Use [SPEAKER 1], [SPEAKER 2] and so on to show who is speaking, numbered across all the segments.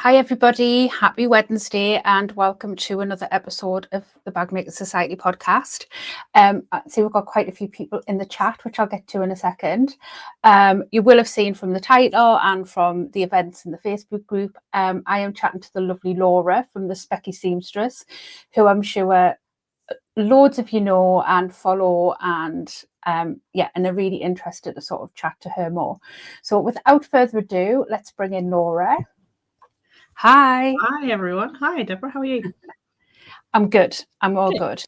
[SPEAKER 1] Hi everybody, happy Wednesday and welcome to another episode of the Bag Maker Society podcast. I see we've got quite a few people in the chat, which I'll get to in a second. You will have seen from the title and from the events in the Facebook group, I am chatting to the lovely Laura from the Specky Seamstress, who I'm sure loads of you know and follow, and and are really interested to sort of chat to her more. So without further ado, let's bring in Laura. Hi.
[SPEAKER 2] Hi, everyone. Hi, Deborah. How are you?
[SPEAKER 1] I'm good. I'm all good.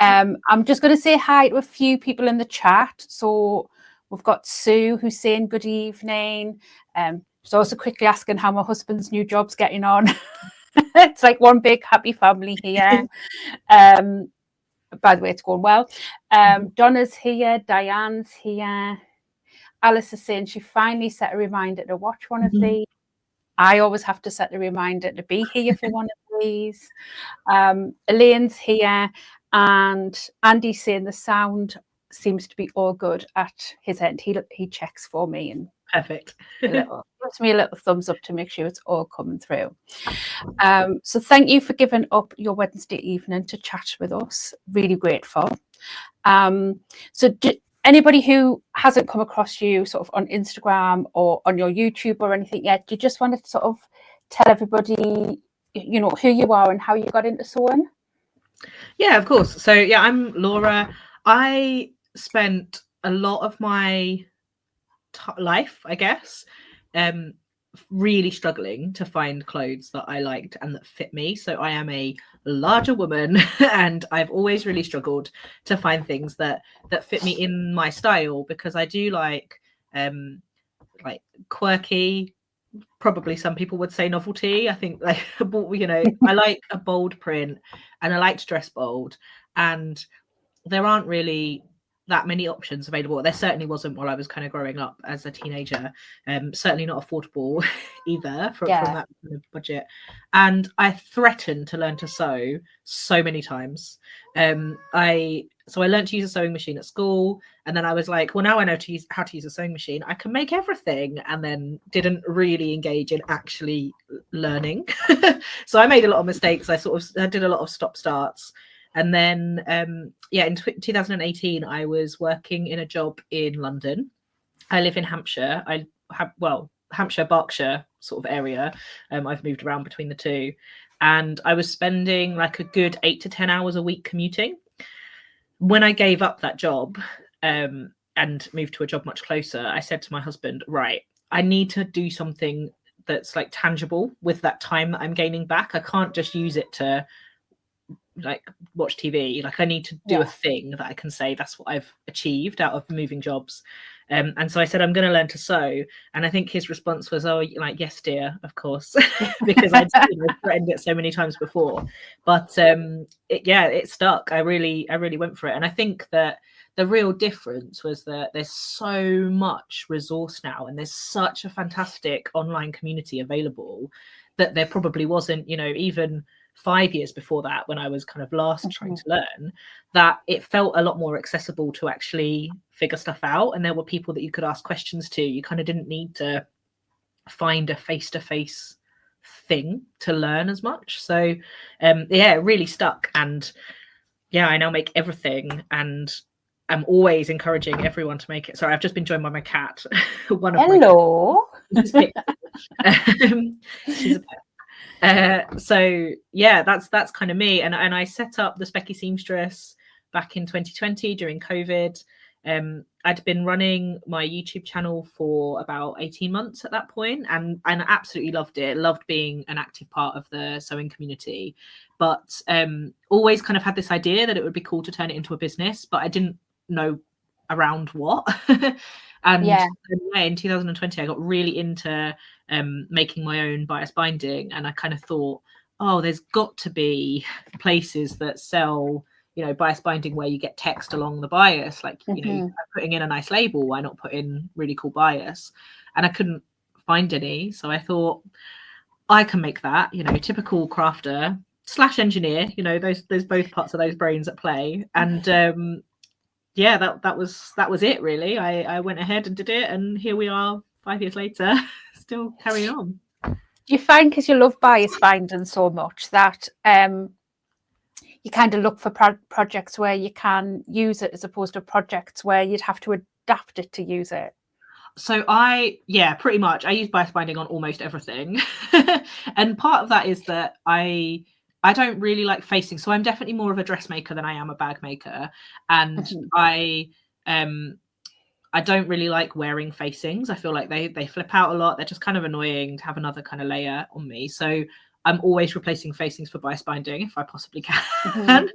[SPEAKER 1] I'm just going to say hi to a few people in the chat. So we've got Sue who's saying good evening. She's also quickly asking how my husband's new job's getting on. It's like one big happy family here. By the way, it's going well. Donna's here. Diane's here. Alice is saying she finally set a reminder to watch one of these. I always have to set a reminder to be here for one of these. Elaine's here, and Andy's saying the sound seems to be all good at his end. He checks for me and
[SPEAKER 2] perfect.
[SPEAKER 1] Gives me a little thumbs up to make sure it's all coming through. So thank you for giving up your Wednesday evening to chat with us. Really grateful. Anybody who hasn't come across you sort of on Instagram or on your YouTube or anything yet, do you just want to sort of tell everybody, you know, who you are and how you got into sewing?
[SPEAKER 2] Yeah, of course. So yeah, I'm Laura. I spent a lot of my life, I guess, really struggling to find clothes that I liked and that fit me. So I am a larger woman and I've always really struggled to find things that fit me in my style, because I do like quirky, probably some people would say novelty. I think, like, you know, I like a bold print and I like to dress bold, and there aren't really that many options available. There certainly wasn't while I was kind of growing up as a teenager. Certainly not affordable either from that kind of budget. And I threatened to learn to sew so many times. So I learned to use a sewing machine at school, and then I was like, well, now I know how to use a sewing machine, I can make everything, and then didn't really engage in actually learning. So I made a lot of mistakes. I did a lot of stop starts. And then, in 2018, I was working in a job in London. I live in Hampshire. Hampshire, Berkshire sort of area. I've moved around between the two. And I was spending like a good 8 to 10 hours a week commuting. When I gave up that job and moved to a job much closer, I said to my husband, right, I need to do something that's like tangible with that time that I'm gaining back. I can't just use it to like watch TV. Like, I need to do a thing that I can say that's what I've achieved out of moving jobs. And so I said, I'm going to learn to sew. And I think his response was, oh, like, yes, dear, of course, because I'd threatened it so many times before. But it stuck. I really went for it. And I think that the real difference was that there's so much resource now, and there's such a fantastic online community available that there probably wasn't, you know, even 5 years before that, when I was kind of last trying to learn, that it felt a lot more accessible to actually figure stuff out. And there were people that you could ask questions to. You kind of didn't need to find a face-to-face thing to learn as much. So it really stuck. And I now make everything, and I'm always encouraging everyone to make it. Sorry, I've just been joined by my cat.
[SPEAKER 1] Hello.
[SPEAKER 2] She's a pet. That's kind of me, and I set up the Specky Seamstress back in 2020 during COVID. I'd been running my YouTube channel for about 18 months at that point, and I absolutely loved it. Loved being an active part of the sewing community, but always kind of had this idea that it would be cool to turn it into a business, but I didn't know around what. And in 2020 I got really into making my own bias binding, and I kind of thought, oh, there's got to be places that sell, you know, bias binding where you get text along the bias, like, you know, putting in a nice label, why not put in really cool bias? And I couldn't find any, so I thought, I can make that, you know, typical crafter / engineer, you know, there's both parts of those brains at play. And that was it, really. I went ahead and did it, and here we are 5 years later, still carrying on.
[SPEAKER 1] you find, because you love bias binding so much, that you kind of look for projects where you can use it as opposed to projects where you'd have to adapt it to use it?
[SPEAKER 2] So pretty much. I use bias binding on almost everything. And part of that is that I don't really like facing. So I'm definitely more of a dressmaker than I am a bag maker. And I don't really like wearing facings. I feel like they flip out a lot. They're just kind of annoying to have another kind of layer on me. So I'm always replacing facings for bias binding if I possibly can,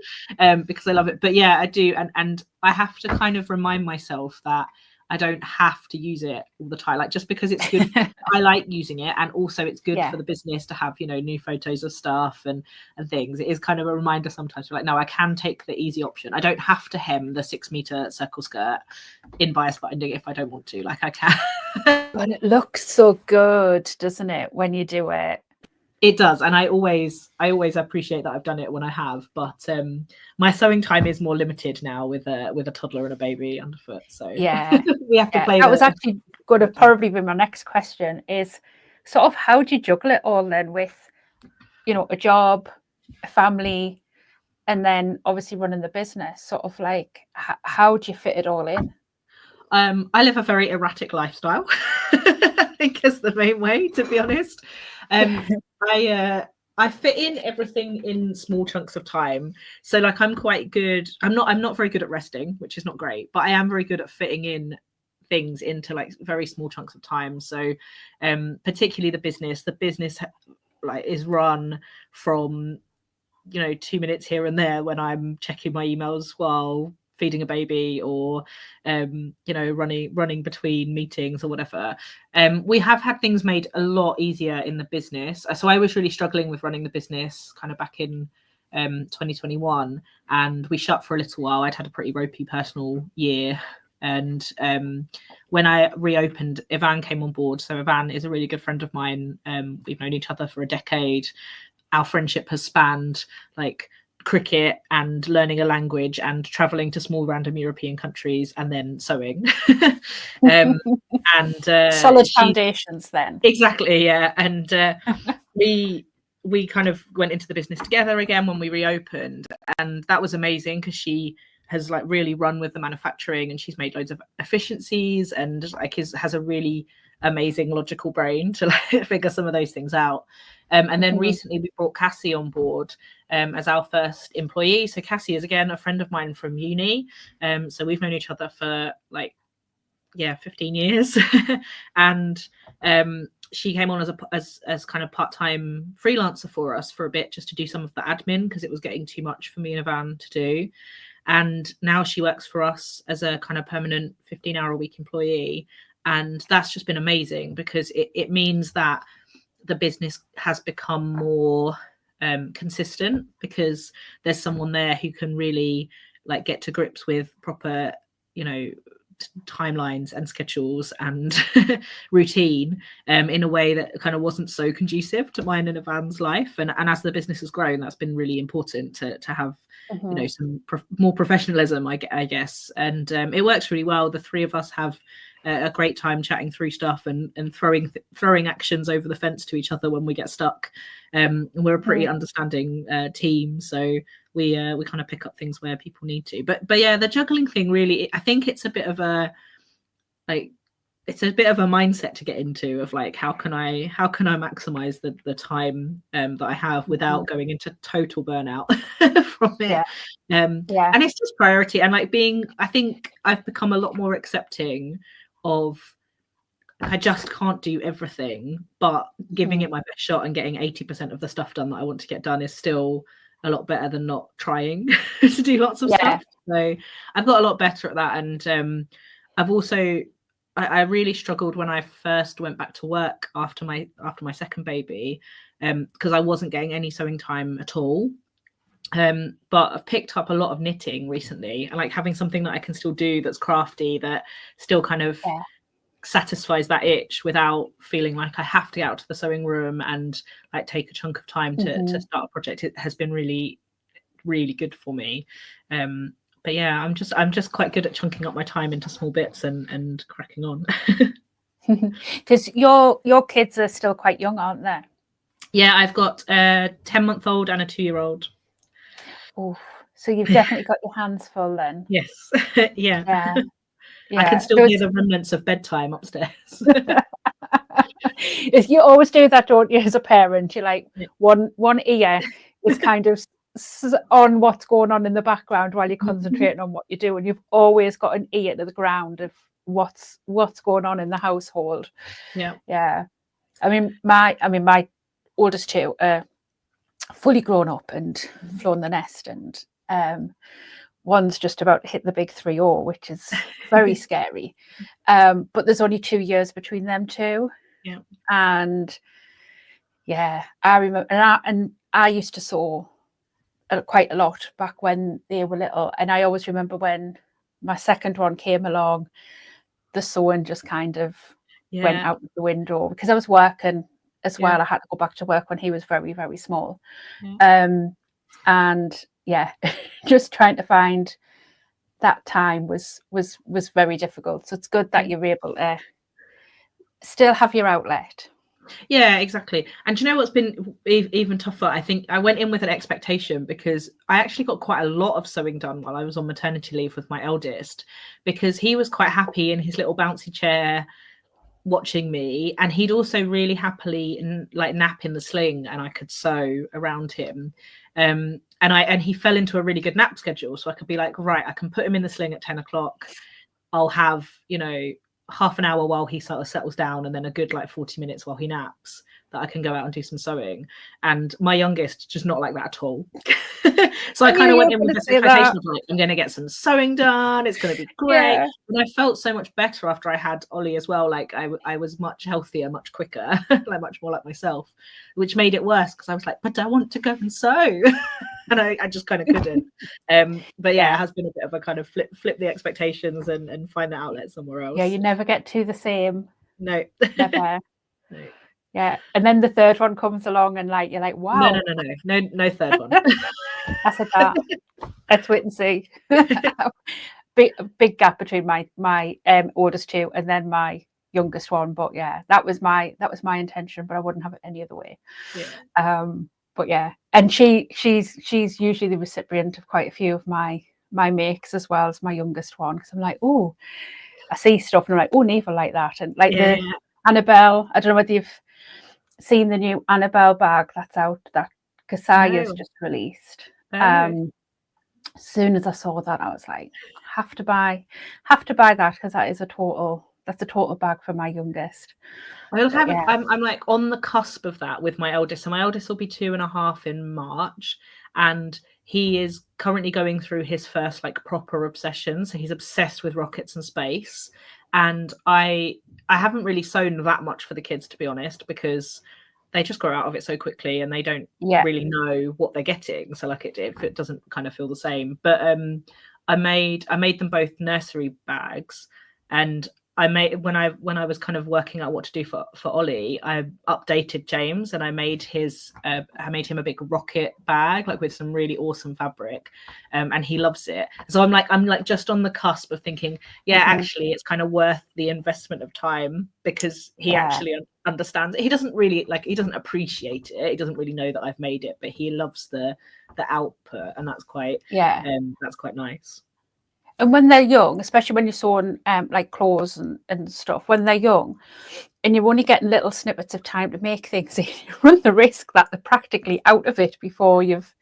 [SPEAKER 2] because I love it. But yeah, I do. And I have to kind of remind myself that I don't have to use it all the time. Like, just because it's good, I like using it. And also it's good for the business to have, new photos of stuff and things. It is kind of a reminder sometimes, like, no, I can take the easy option. I don't have to hem the 6-meter circle skirt in bias binding if I don't want to. Like, I can.
[SPEAKER 1] But it looks so good, doesn't it, when you do it?
[SPEAKER 2] It does, and I always appreciate that I've done it when I have. But my sewing time is more limited now with a toddler and a baby underfoot. So
[SPEAKER 1] yeah,
[SPEAKER 2] we have to play.
[SPEAKER 1] That was actually going to probably be my next question. Is sort of, how do you juggle it all then with, a job, a family, and then obviously running the business? Sort of like, how do you fit it all in?
[SPEAKER 2] I live a very erratic lifestyle. I think is the main way, to be honest. I fit in everything in small chunks of time. So like, I'm quite good. I'm not very good at resting, which is not great, but I am very good at fitting in things into like very small chunks of time. So particularly the business like is run from 2 minutes here and there when I'm checking my emails while feeding a baby, or running between meetings or whatever. We have had things made a lot easier in the business. So I was really struggling with running the business kind of back in 2021, and we shut for a little while. I'd had a pretty ropey personal year, and when I reopened, Ivan came on board. So Ivan is a really good friend of mine. We've known each other for a decade. Our friendship has spanned like cricket and learning a language and traveling to small random European countries and then sewing. And
[SPEAKER 1] solid foundations then.
[SPEAKER 2] Exactly, yeah. And we kind of went into the business together again when we reopened, and that was amazing because she has like really run with the manufacturing, and she's made loads of efficiencies, and like has a really amazing logical brain to like figure some of those things out. And then recently we brought Cassie on board as our first employee. So Cassie is again a friend of mine from uni. So we've known each other for 15 years. And she came on as kind of part-time freelancer for us for a bit, just to do some of the admin, because it was getting too much for me and Ivan to do. And now she works for us as a kind of permanent 15-hour-a-week employee. And that's just been amazing, because it means that the business has become more consistent, because there's someone there who can really like get to grips with proper, timelines and schedules and routine in a way that kind of wasn't so conducive to mine and Ivan's life. And as the business has grown, that's been really important to have some more professionalism, I guess. And it works really well. The three of us have a great time chatting through stuff and throwing actions over the fence to each other when we get stuck. And we're a pretty understanding team, so we kind of pick up things where people need to. But yeah, the juggling thing, really, I think it's a bit of a mindset to get into, of like, how can I maximize the time that I have without going into total burnout from it. And it's just priority, and like I think I've become a lot more accepting of, I just can't do everything, but giving it my best shot and getting 80% of the stuff done that I want to get done is still a lot better than not trying to do lots of stuff. So I've got a lot better at that. And I've also, I really struggled when I first went back to work after my second baby, because I wasn't getting any sewing time at all. But I've picked up a lot of knitting recently, and like having something that I can still do that's crafty, that still kind of satisfies that itch without feeling like I have to get out to the sewing room and like take a chunk of time to start a project. It has been really, really good for me. But yeah, I'm just quite good at chunking up my time into small bits and cracking on.
[SPEAKER 1] Because your kids are still quite young, aren't they?
[SPEAKER 2] Yeah, I've got a 10-month-old and a 2-year-old.
[SPEAKER 1] Oh, so you've definitely got your hands full then.
[SPEAKER 2] Yes. Yeah.
[SPEAKER 1] Yeah.
[SPEAKER 2] I can
[SPEAKER 1] Yeah.
[SPEAKER 2] still hear the remnants of bedtime upstairs.
[SPEAKER 1] You always do that, don't you, as a parent? You're like,
[SPEAKER 2] Yeah.
[SPEAKER 1] one ear is kind of on what's going on in the background while you're concentrating on what you do, and you've always got an ear to the ground of what's going on in the household.
[SPEAKER 2] Yeah.
[SPEAKER 1] Yeah. I mean, my oldest two are fully grown up and flown the nest, and one's just about to hit the big 3-0, which is very scary. But there's only 2 years between them two.
[SPEAKER 2] Yeah.
[SPEAKER 1] And yeah, I remember, and I used to sew quite a lot back when they were little. And I always remember when my second one came along, the sewing just kind of went out the window because I was working as well. I had to go back to work when he was very, very small. And yeah, just trying to find that time was very difficult. So it's good that you're able to still have your outlet.
[SPEAKER 2] Yeah, exactly. And do you know what's been even tougher? I think I went in with an expectation because I actually got quite a lot of sewing done while I was on maternity leave with my eldest, because he was quite happy in his little bouncy chair watching me, and he'd also really happily like nap in the sling, and I could sew around him. And he fell into a really good nap schedule, so I could be like, right, I can put him in the sling at 10 o'clock. I'll have, half an hour while he sort of settles down, and then a good like 40 minutes while he naps, that I can go out and do some sewing. And my youngest just not like that at all. So I kind of went in with this expectation of like, I'm going to get some sewing done, it's going to be great. Yeah. And I felt so much better after I had Ollie as well. Like I was much healthier, much quicker, like much more like myself, which made it worse because I was like, but I want to go and sew. And I just kind of couldn't. But yeah, it has been a bit of a kind of flip the expectations and find the outlet somewhere else.
[SPEAKER 1] Yeah, you never get to the same.
[SPEAKER 2] No.
[SPEAKER 1] Never.
[SPEAKER 2] No.
[SPEAKER 1] Yeah. And then the third one comes along and like you're like, wow.
[SPEAKER 2] No third one.
[SPEAKER 1] I said that. Let's wait and see. big gap between my oldest two and then my youngest one. But yeah, that was my intention, but I wouldn't have it any other way.
[SPEAKER 2] Yeah.
[SPEAKER 1] But yeah, and she's usually the recipient of quite a few of my makes as well as my youngest one, because I'm like, oh, I see stuff and I'm like, oh, Neve will like that. And like the Annabelle, I don't know whether you've seen the new Annabelle bag that's out that Kasaya's just released. As soon as I saw that, I was like, have to buy that, because that is a total bag for my youngest.
[SPEAKER 2] I'm like on the cusp of that with my eldest. So my eldest will be 2.5 in March, and he is currently going through his first like proper obsession. So he's obsessed with rockets and space. And I haven't really sewn that much for the kids, to be honest, because they just grow out of it so quickly and they don't really know what they're getting. So like it doesn't kind of feel the same. But I made them both nursery bags, and I made when I was kind of working out what to do for Ollie, I updated James and I made him a big rocket bag, like with some really awesome fabric, and he loves it. So I'm like just on the cusp of thinking, actually it's kind of worth the investment of time, because he actually understands it. He doesn't appreciate it. He doesn't really know that I've made it, but he loves the output, and that's quite nice.
[SPEAKER 1] And when they're young, especially when you're sewing like clothes and stuff, when they're young and you're only getting little snippets of time to make things, you run the risk that they're practically out of it before you've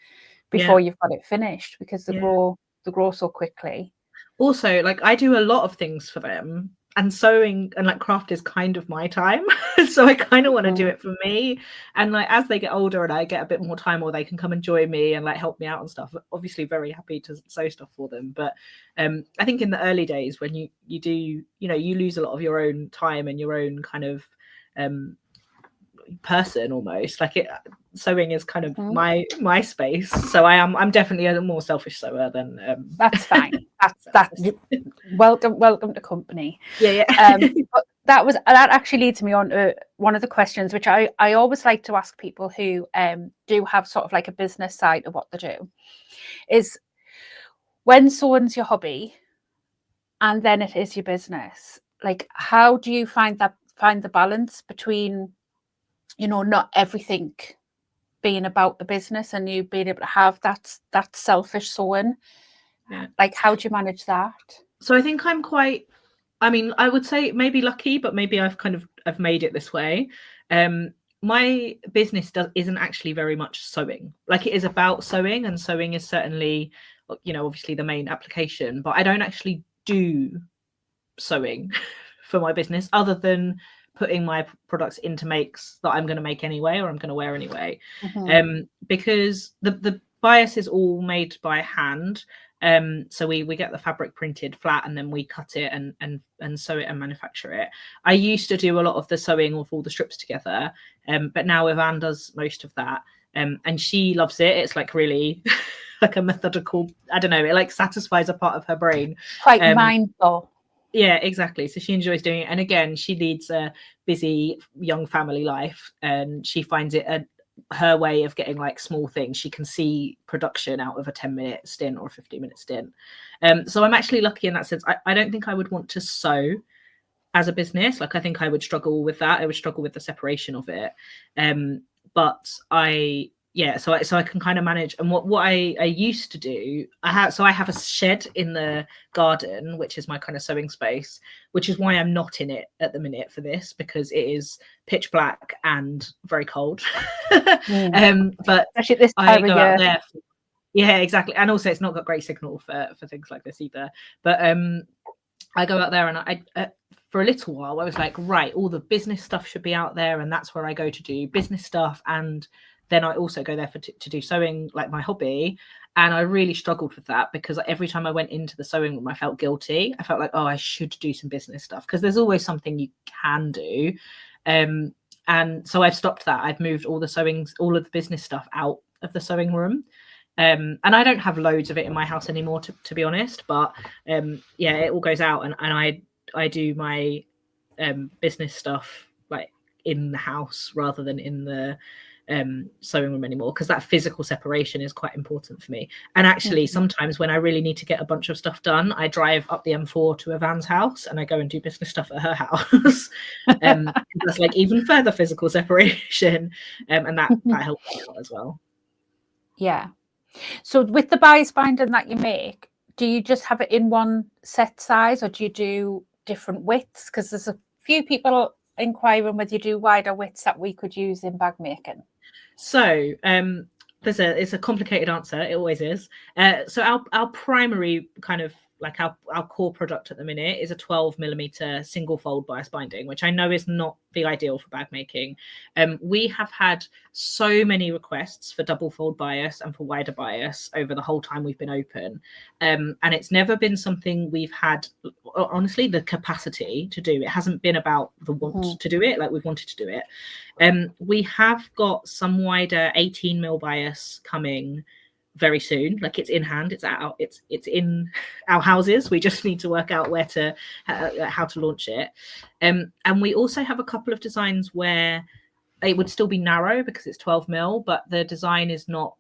[SPEAKER 1] got it finished, because they grow so quickly.
[SPEAKER 2] Also, like I do a lot of things for them, and sewing and like craft is kind of my time. So I kind of want to do it for me. And like as they get older and I get a bit more time, or they can come and join me and like help me out and stuff, obviously very happy to sew stuff for them. But I think in the early days when you do, you lose a lot of your own time and your own kind of person almost. Like sewing is kind of my space. So I'm definitely a more selfish sewer than
[SPEAKER 1] that's fine. That's welcome to company.
[SPEAKER 2] But
[SPEAKER 1] that actually leads me on to one of the questions which I always like to ask people who do have sort of like a business side of what they do, is when sewing's your hobby and then it is your business, like how do you find the balance between, not everything being about the business and you being able to have that selfish sewing.
[SPEAKER 2] Yeah.
[SPEAKER 1] Like, how do you manage that?
[SPEAKER 2] So I think I'm quite, I mean, I would say maybe lucky, but maybe I've made it this way. My business isn't actually very much sewing. Like, it is about sewing, and sewing is certainly, you know, obviously the main application, but I don't actually do sewing for my business other than putting my products into makes that I'm going to make anyway, or I'm going to wear anyway. Because the bias is all made by hand. So we get the fabric printed flat, and then we cut it and sew it and manufacture it. I used to do a lot of the sewing of all the strips together, but now Yvonne does most of that, and she loves it. It's like really like a methodical, I don't know, it like satisfies a part of her brain.
[SPEAKER 1] Quite mindful.
[SPEAKER 2] Yeah, exactly. So she enjoys doing it, and again, she leads a busy young family life, and she finds it her way of getting like small things. She can see production out of a 10-minute stint or a 15-minute stint. So I'm actually lucky in that sense. I don't think I would want to sew as a business. Like, I think I would struggle with that. I would struggle with the separation of it. But so I can kind of manage. And what I used to do, I have a shed in the garden, which is my kind of sewing space, which is why I'm not in it at the minute for this, because it is pitch black and very cold. But
[SPEAKER 1] especially this
[SPEAKER 2] I
[SPEAKER 1] time
[SPEAKER 2] go
[SPEAKER 1] of
[SPEAKER 2] out
[SPEAKER 1] year.
[SPEAKER 2] there. Yeah, exactly. And also it's not got great signal for things like this either. But I go out there, and I for a little while I was like, right, all the business stuff should be out there, and that's where I go to do business stuff. And then I also go there to do sewing, like my hobby. And I really struggled with that, because every time I went into the sewing room, I felt guilty. I felt like, oh, I should do some business stuff, because there's always something you can do. And so I've stopped that. I've moved all the business stuff out of the sewing room. And I don't have loads of it in my house anymore, to be honest. But yeah, it all goes out, and I do my business stuff like in the house rather than in the sewing room anymore, because that physical separation is quite important for me. And actually, sometimes when I really need to get a bunch of stuff done, I drive up the M4 to Yvonne's house, and I go and do business stuff at her house. That's like even further physical separation, and that helps out as well.
[SPEAKER 1] Yeah. So with the bias binding that you make, do you just have it in one set size, or do you do different widths? Because there's a few people inquiring whether you do wider widths that we could use in bag making.
[SPEAKER 2] So it's a complicated answer. It always is. So our primary kind of like our core product at the minute is a 12mm single fold bias binding, which I know is not the ideal for bag making. We have had so many requests for double fold bias and for wider bias over the whole time we've been open, and it's never been something we've had, honestly, the capacity to do. It hasn't been about the want to do it, like we've wanted to do it. We have got some wider 18mm bias coming very soon. Like, it's in hand, it's in our houses. We just need to work out how to launch it. And we also have a couple of designs where it would still be narrow because it's 12mm, but the design is not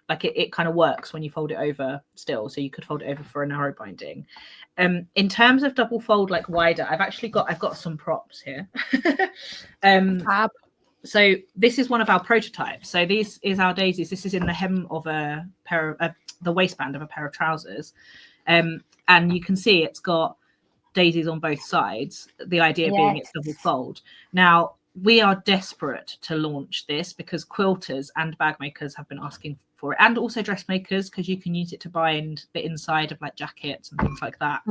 [SPEAKER 2] like it kind of works when you fold it over still, so you could fold it over for a narrow binding. In terms of double fold, like wider, I've got some props here.
[SPEAKER 1] Fab.
[SPEAKER 2] So this is one of our prototypes. So this is our daisies. This is in the hem of a pair of the waistband of a pair of trousers, and you can see it's got daisies on both sides. The idea being it's double fold. Now, we are desperate to launch this because quilters and bag makers have been asking for it, and also dressmakers, because you can use it to bind the inside of like jackets and things like that.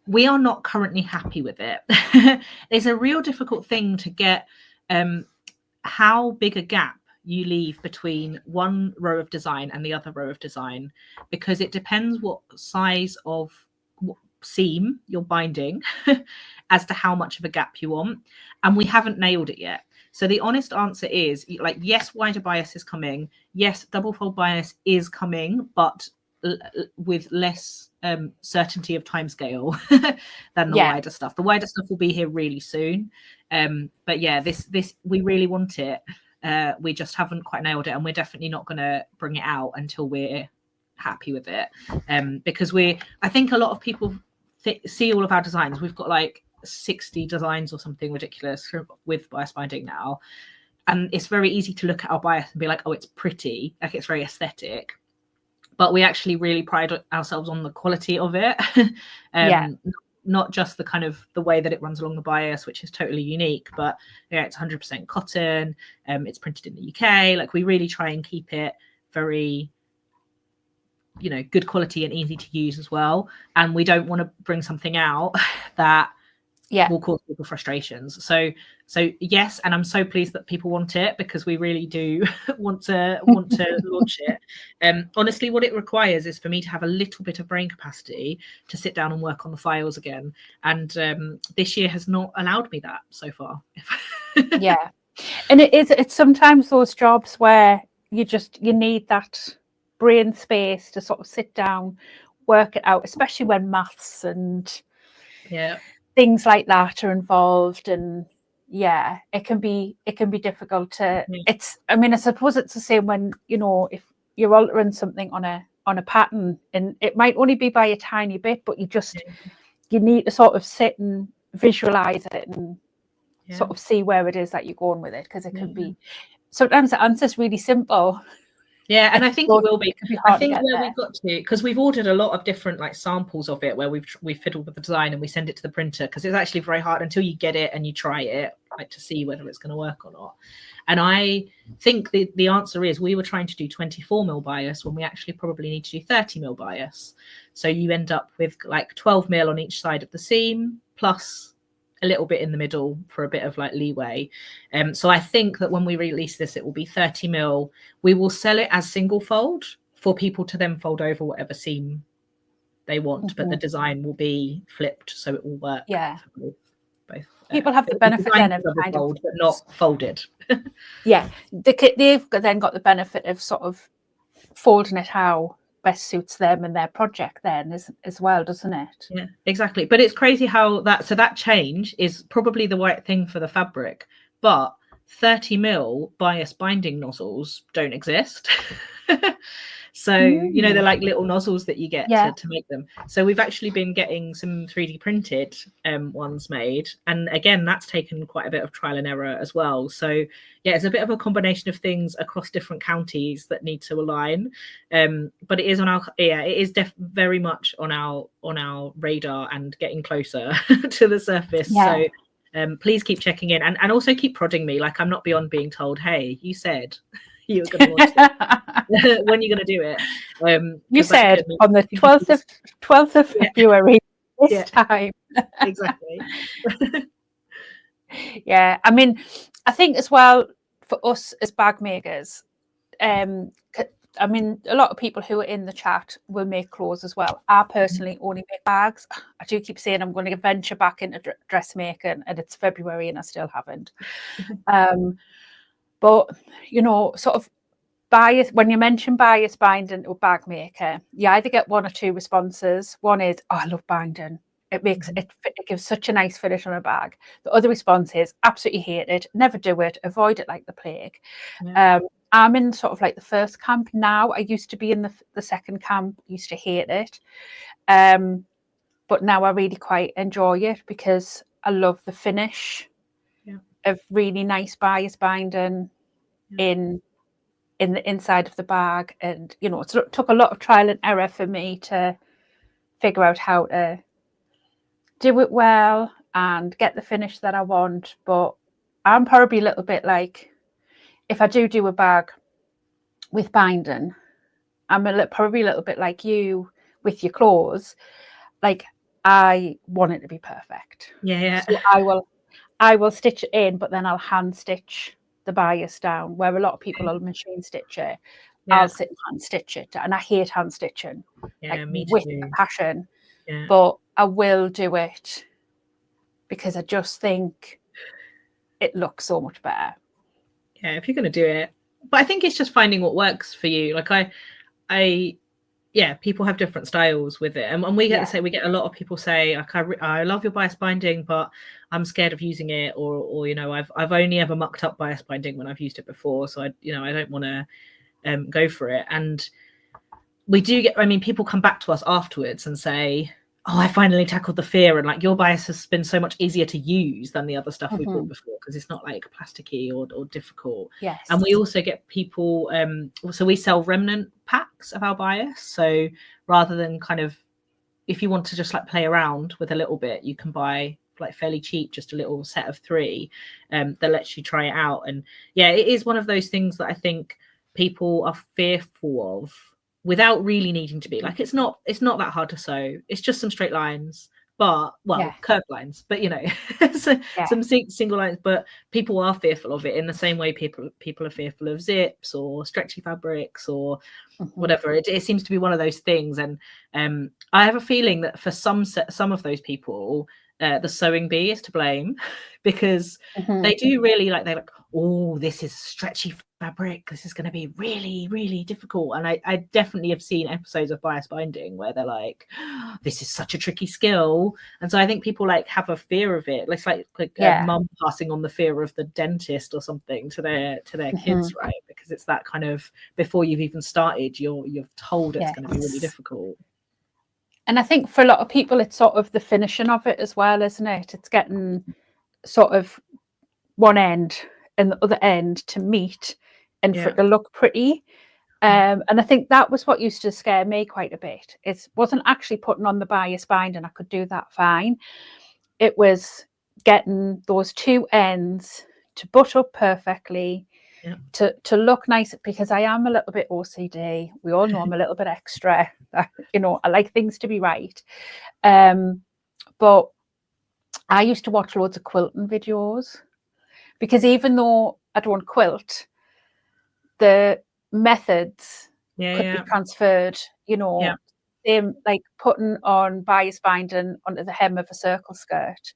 [SPEAKER 2] We are not currently happy with it. It's a real difficult thing to get how big a gap you leave between one row of design and the other row of design, because it depends what size of seam you're binding as to how much of a gap you want, and we haven't nailed it yet. So the honest answer is, like, yes, wider bias is coming, yes, double fold bias is coming, but with less certainty of timescale than the wider stuff. The wider stuff will be here really soon, but yeah, this we really want it. We just haven't quite nailed it, and we're definitely not going to bring it out until we're happy with it, because I think a lot of people see all of our designs. We've got like 60 designs or something ridiculous with bias binding now, and it's very easy to look at our bias and be like, oh, it's pretty, like it's very aesthetic, but we actually really pride ourselves on the quality of it. Not just the kind of the way that it runs along the bias, which is totally unique, but yeah, it's 100% cotton. It's printed in the UK. Like, we really try and keep it very, you know, good quality and easy to use as well. And we don't want to bring something out that will cause people frustrations. So yes, and I'm so pleased that people want it, because we really do want to launch it. Honestly, what it requires is for me to have a little bit of brain capacity to sit down and work on the files again, and this year has not allowed me that so far.
[SPEAKER 1] Yeah, and it's sometimes those jobs where you need that brain space to sort of sit down, work it out, especially when maths and things like that are involved. And it can be difficult to I mean, I suppose it's the same when, you know, if you're altering something on a pattern, and it might only be by a tiny bit, but you need to sort of sit and visualize it and sort of see where it is that you're going with it, because it can be sometimes the answer's really simple.
[SPEAKER 2] Yeah, and I think it will be. I think where
[SPEAKER 1] there.
[SPEAKER 2] we've got to, because we've ordered a lot of different like samples of it, where we've fiddled with the design and we send it to the printer, because it's actually very hard until you get it and you try it, like, to see whether it's going to work or not. And I think the answer is, we were trying to do 24 mil bias when we actually probably need to do 30 mil bias. So you end up with like 12 mil on each side of the seam, plus a little bit in the middle for a bit of like leeway. So I think that when we release this, it will be 30 mil. We will sell it as single fold for people to then fold over whatever seam they want, but the design will be flipped, so it will work. Both.
[SPEAKER 1] People have the benefit then of
[SPEAKER 2] kind of fold, but not folded.
[SPEAKER 1] They've then got the benefit of sort of folding it how best suits them and their project then as well, doesn't it?
[SPEAKER 2] Yeah, exactly. But it's crazy how that change is probably the right thing for the fabric, but 30 mil bias binding nozzles don't exist. So you know, they're like little nozzles that you get to make them. So we've actually been getting some 3D printed ones made, and again, that's taken quite a bit of trial and error as well. So yeah, it's a bit of a combination of things across different counties that need to align, but it is on our it is very much on our radar and getting closer to the surface. So please keep checking in, and also keep prodding me. Like, I'm not beyond being told, hey, you said you were going to launch it. When are you going to do it?
[SPEAKER 1] You said on the 12th of February this time.
[SPEAKER 2] Exactly.
[SPEAKER 1] Yeah, I mean, I think as well for us as bag makers, I mean, a lot of people who are in the chat will make clothes as well. I personally only make bags. I do keep saying I'm going to venture back into dressmaking, and it's February and I still haven't. But, you know, sort of bias, when you mention bias binding to a bag maker, you either get one or two responses. One is, oh, I love binding. It makes it gives such a nice finish on a bag. The other response is, absolutely hate it, never do it, avoid it like the plague. I'm in sort of like the first camp now. I used to be in the second camp, used to hate it. But now I really quite enjoy it, because I love the finish of really nice bias binding in the inside of the bag. And, you know, it took a lot of trial and error for me to figure out how to do it well and get the finish that I want. But I'm probably a little bit like, if I do a bag with binding, I'm probably a little bit like you with your clothes. Like, I want it to be perfect. So I will stitch it in, but then I'll hand stitch the bias down, where a lot of people will machine stitch it. I'll sit and hand stitch it, and I hate hand stitching, with a passion. But I will do it because I just think it looks so much better.
[SPEAKER 2] Yeah, if you're going to do it. But I think it's just finding what works for you. Like, people have different styles with it, and we get we get a lot of people say, like, I love your bias binding, but I'm scared of using it, or you know, I've only ever mucked up bias binding when I've used it before, so I don't want to go for it. And we do get, I mean, people come back to us afterwards and say, oh, I finally tackled the fear, and like your bias has been so much easier to use than the other stuff we bought before, because it's not like plasticky or difficult.
[SPEAKER 1] Yes.
[SPEAKER 2] And we also get people, so we sell remnant packs of our bias. So rather than kind of, if you want to just like play around with a little bit, you can buy like fairly cheap, just a little set of 3 that lets you try it out. And yeah, it is one of those things that I think people are fearful of, without really needing to be. Like it's not that hard to sew. It's just some straight lines, but curved lines, but some single lines. But people are fearful of it in the same way people are fearful of zips or stretchy fabrics or whatever. It seems to be one of those things. And I have a feeling that for some of those people, the sewing bee is to blame, because they do really they're like, oh, this is stretchy fabric, this is going to be really, really difficult. And I definitely have seen episodes of bias binding where they're like, oh, this is such a tricky skill. And so I think people have a fear of it. It's like a mum passing on the fear of the dentist or something to their kids, right? Because it's that kind of, before you've even started, you're told it's going to be really difficult.
[SPEAKER 1] And I think for a lot of people, it's sort of the finishing of it as well, isn't it? It's getting sort of one end and the other end to meet and for it to look pretty. And I think that was what used to scare me quite a bit. It wasn't actually putting on the bias binding. I could do that fine. It was getting those 2 ends to butt up perfectly, to look nice, because I am a little bit OCD. We all know I'm a little bit extra. I like things to be right. But I used to watch loads of quilting videos, because even though I don't quilt, the methods could be transferred, same like putting on bias binding onto the hem of a circle skirt.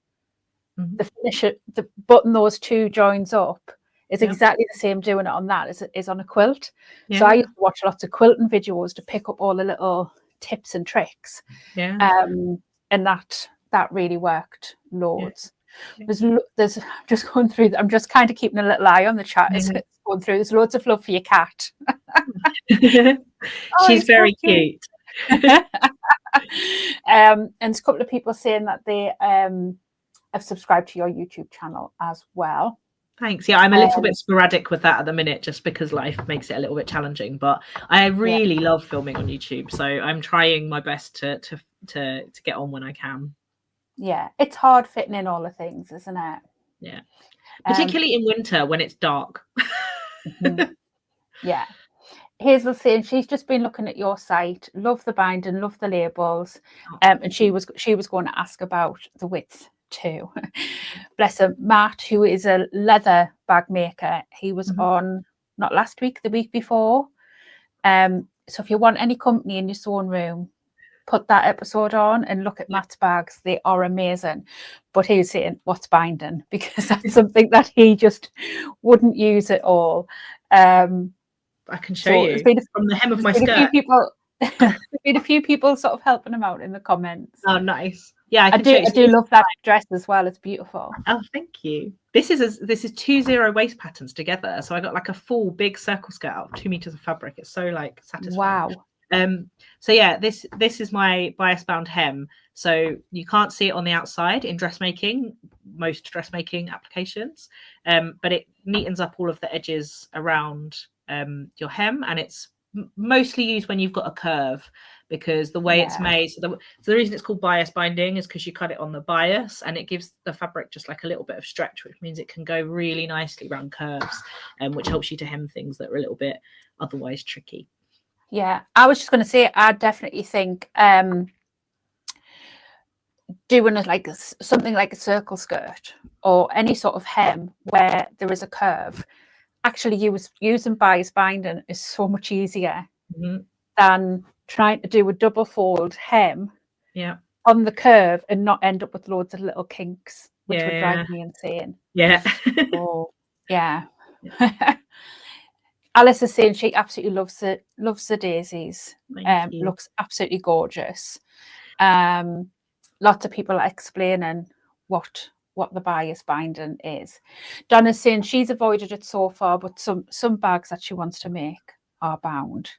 [SPEAKER 1] The finish, the button those 2 joins up is exactly the same doing it on that as it is on a quilt. So I used to watch lots of quilting videos to pick up all the little tips and tricks. And that really worked loads. There's just going through, I'm just kind of keeping a little eye on the chat as it's going through. There's loads of love for your cat.
[SPEAKER 2] She's very so cute.
[SPEAKER 1] And there's a couple of people saying that they have subscribed to your YouTube channel as well.
[SPEAKER 2] Thanks. Yeah, I'm a little bit sporadic with that at the minute, just because life makes it a little bit challenging. But I really love filming on YouTube, so I'm trying my best to get on when I can.
[SPEAKER 1] Yeah, it's hard fitting in all the things, isn't it?
[SPEAKER 2] Yeah, particularly in winter when it's dark.
[SPEAKER 1] Yeah. Hazel's saying she's just been looking at your site, love the binding, love the labels, and she was going to ask about the width too. Bless her. Matt, who is a leather bag maker, he was on not last week, the week before. So if you want any company in your sewing room, put that episode on and look at Matt's bags. They are amazing. But he was saying, what's binding? Because that's something that he just wouldn't use at all.
[SPEAKER 2] I can show you from the hem of my skirt.
[SPEAKER 1] There's been a few people sort of helping him out in the comments.
[SPEAKER 2] Oh, nice. Yeah,
[SPEAKER 1] I do love that dress as well. It's beautiful.
[SPEAKER 2] Oh, thank you. This is 2 0 waist patterns together. So I got like a full big circle skirt out of 2 meters of fabric. It's so satisfying.
[SPEAKER 1] Wow.
[SPEAKER 2] So yeah, this is my bias bound hem. So you can't see it on the outside in dressmaking, most dressmaking applications, but it neatens up all of the edges around your hem, and it's mostly used when you've got a curve, because the way it's made, so the reason it's called bias binding is because you cut it on the bias and it gives the fabric just like a little bit of stretch, which means it can go really nicely around curves, which helps you to hem things that are a little bit otherwise tricky.
[SPEAKER 1] Yeah, I was just going to say, I definitely think doing something like a circle skirt or any sort of hem where there is a curve, actually using bias binding is so much easier than trying to do a double fold hem on the curve and not end up with loads of little kinks, which would drive me insane. Alice is saying she absolutely loves the daisies. Looks absolutely gorgeous. Lots of people are explaining what the bias binding is. Donna's saying she's avoided it so far, but some bags that she wants to make are bound.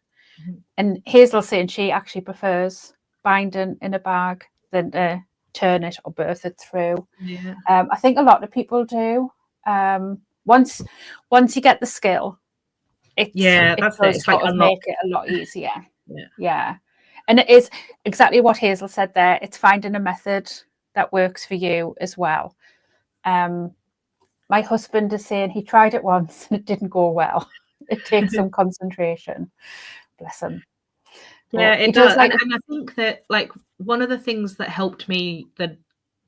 [SPEAKER 1] And Hazel's saying she actually prefers binding in a bag than to turn it or birth it through.
[SPEAKER 2] Yeah.
[SPEAKER 1] I think a lot of people do. Once you get the skill, it
[SPEAKER 2] that's
[SPEAKER 1] does
[SPEAKER 2] it's like
[SPEAKER 1] sort of
[SPEAKER 2] unlock.
[SPEAKER 1] make it a lot easier.
[SPEAKER 2] Yeah.
[SPEAKER 1] And it is exactly what Hazel said there. It's finding a method that works for you as well. My husband is saying he tried it once and it didn't go well. It takes some concentration. Bless him.
[SPEAKER 2] Yeah,
[SPEAKER 1] But he
[SPEAKER 2] it does.
[SPEAKER 1] like
[SPEAKER 2] And I think that like one of the things that helped me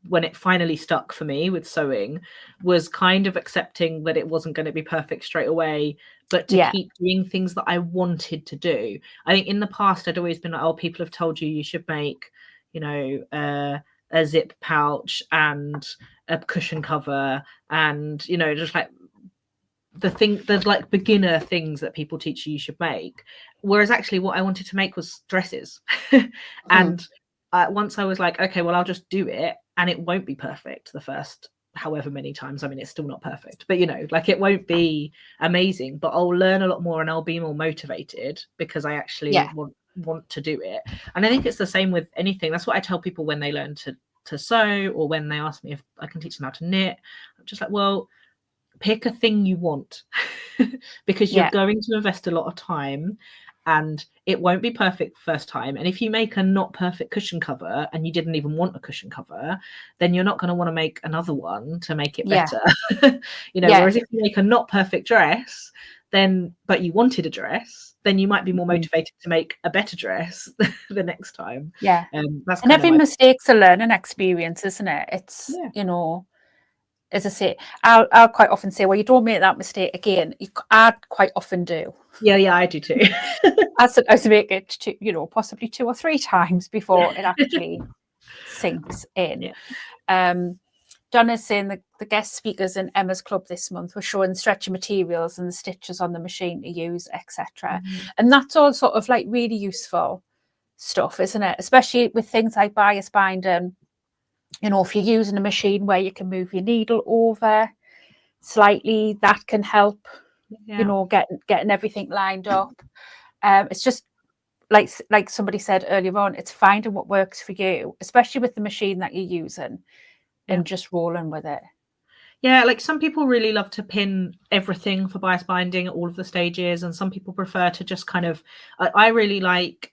[SPEAKER 2] when it finally stuck for me with sewing was kind of accepting that it wasn't going to be perfect straight away, but to keep doing things that I wanted to do. I think in the past I'd always been like, oh, people have told you should make, you know, a zip pouch and a cushion cover, and you know, just like there's like beginner things that people teach you should make, whereas actually what I wanted to make was dresses. And once I was like, okay, well, I'll just do it, and it won't be perfect the first however many times. I mean, it's still not perfect, but you know, like it won't be amazing, but I'll learn a lot more and I'll be more motivated because I actually want to do it. And I think it's the same with anything. That's what I tell people when they learn to sew, or when they ask me if I can teach them how to knit. I'm just like, well, pick a thing you want because you're going to invest a lot of time, and it won't be perfect first time. And if you make a not perfect cushion cover and you didn't even want a cushion cover, then you're not going to want to make another one to make it better. You know, whereas if you make a not perfect dress, then but you wanted a dress, then you might be more motivated to make a better dress the next time. That's
[SPEAKER 1] and every mistake's a learning experience, isn't it? It's you know, as I say, I'll quite often say, well, you don't make that mistake again. I quite often do.
[SPEAKER 2] Yeah, I do too.
[SPEAKER 1] I make it to, you know, possibly 2 or 3 times before it actually sinks in. Donna's saying the guest speakers in Emma's club this month were showing stretchy materials and the stitches on the machine to use, etc. And that's all sort of like really useful stuff, isn't it? Especially with things like bias binding. You know, if you're using a machine where you can move your needle over slightly, that can help, you know, getting everything lined up. It's just like somebody said earlier on, it's finding what works for you, especially with the machine that you're using, and just rolling with it.
[SPEAKER 2] Yeah, like some people really love to pin everything for bias binding at all of the stages, and some people prefer to just kind of, I really like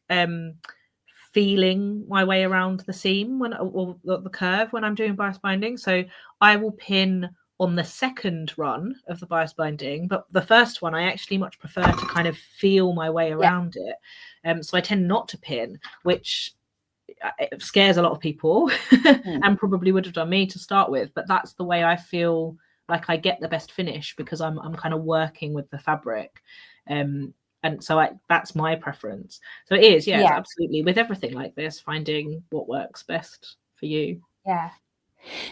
[SPEAKER 2] feeling my way around the seam or the curve when I'm doing bias binding. So I will pin on the second run of the bias binding, but the first one I actually much prefer to kind of feel my way around it. So I tend not to pin, which it scares a lot of people and probably would have done me to start with, but that's the way I feel like I get the best finish, because I'm kind of working with the fabric. And so that's my preference. So it is, it's absolutely, with everything like this, finding what works best for you.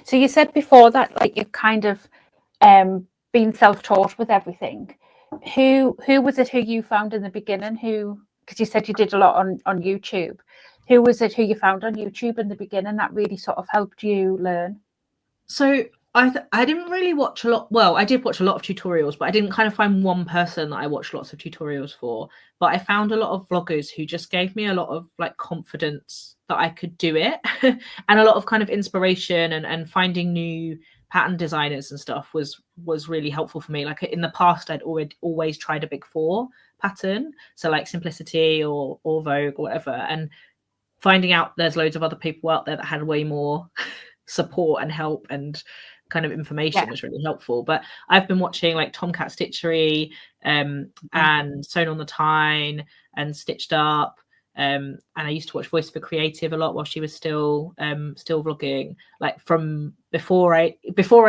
[SPEAKER 1] So you said before that like you've kind of been self-taught with everything. Who was it who you found in the beginning, because you said you did a lot on YouTube? Who was it who you found on YouTube in the beginning that really sort of helped you learn?
[SPEAKER 2] So I didn't really watch a lot. Well, I did watch a lot of tutorials, but I didn't kind of find one person that I watched lots of tutorials for. But I found a lot of vloggers who just gave me a lot of like confidence that I could do it and a lot of kind of inspiration, and finding new pattern designers and stuff was really helpful for me. Like in the past, I'd always tried a Big 4 pattern. So like Simplicity or Vogue or whatever. And finding out there's loads of other people out there that had way more support and help and kind of information was really helpful. But I've been watching like Tomcat Stitchery and Sewn on the Tyne and Stitched Up, and I used to watch Voice for Creative a lot while she was still vlogging, like from before I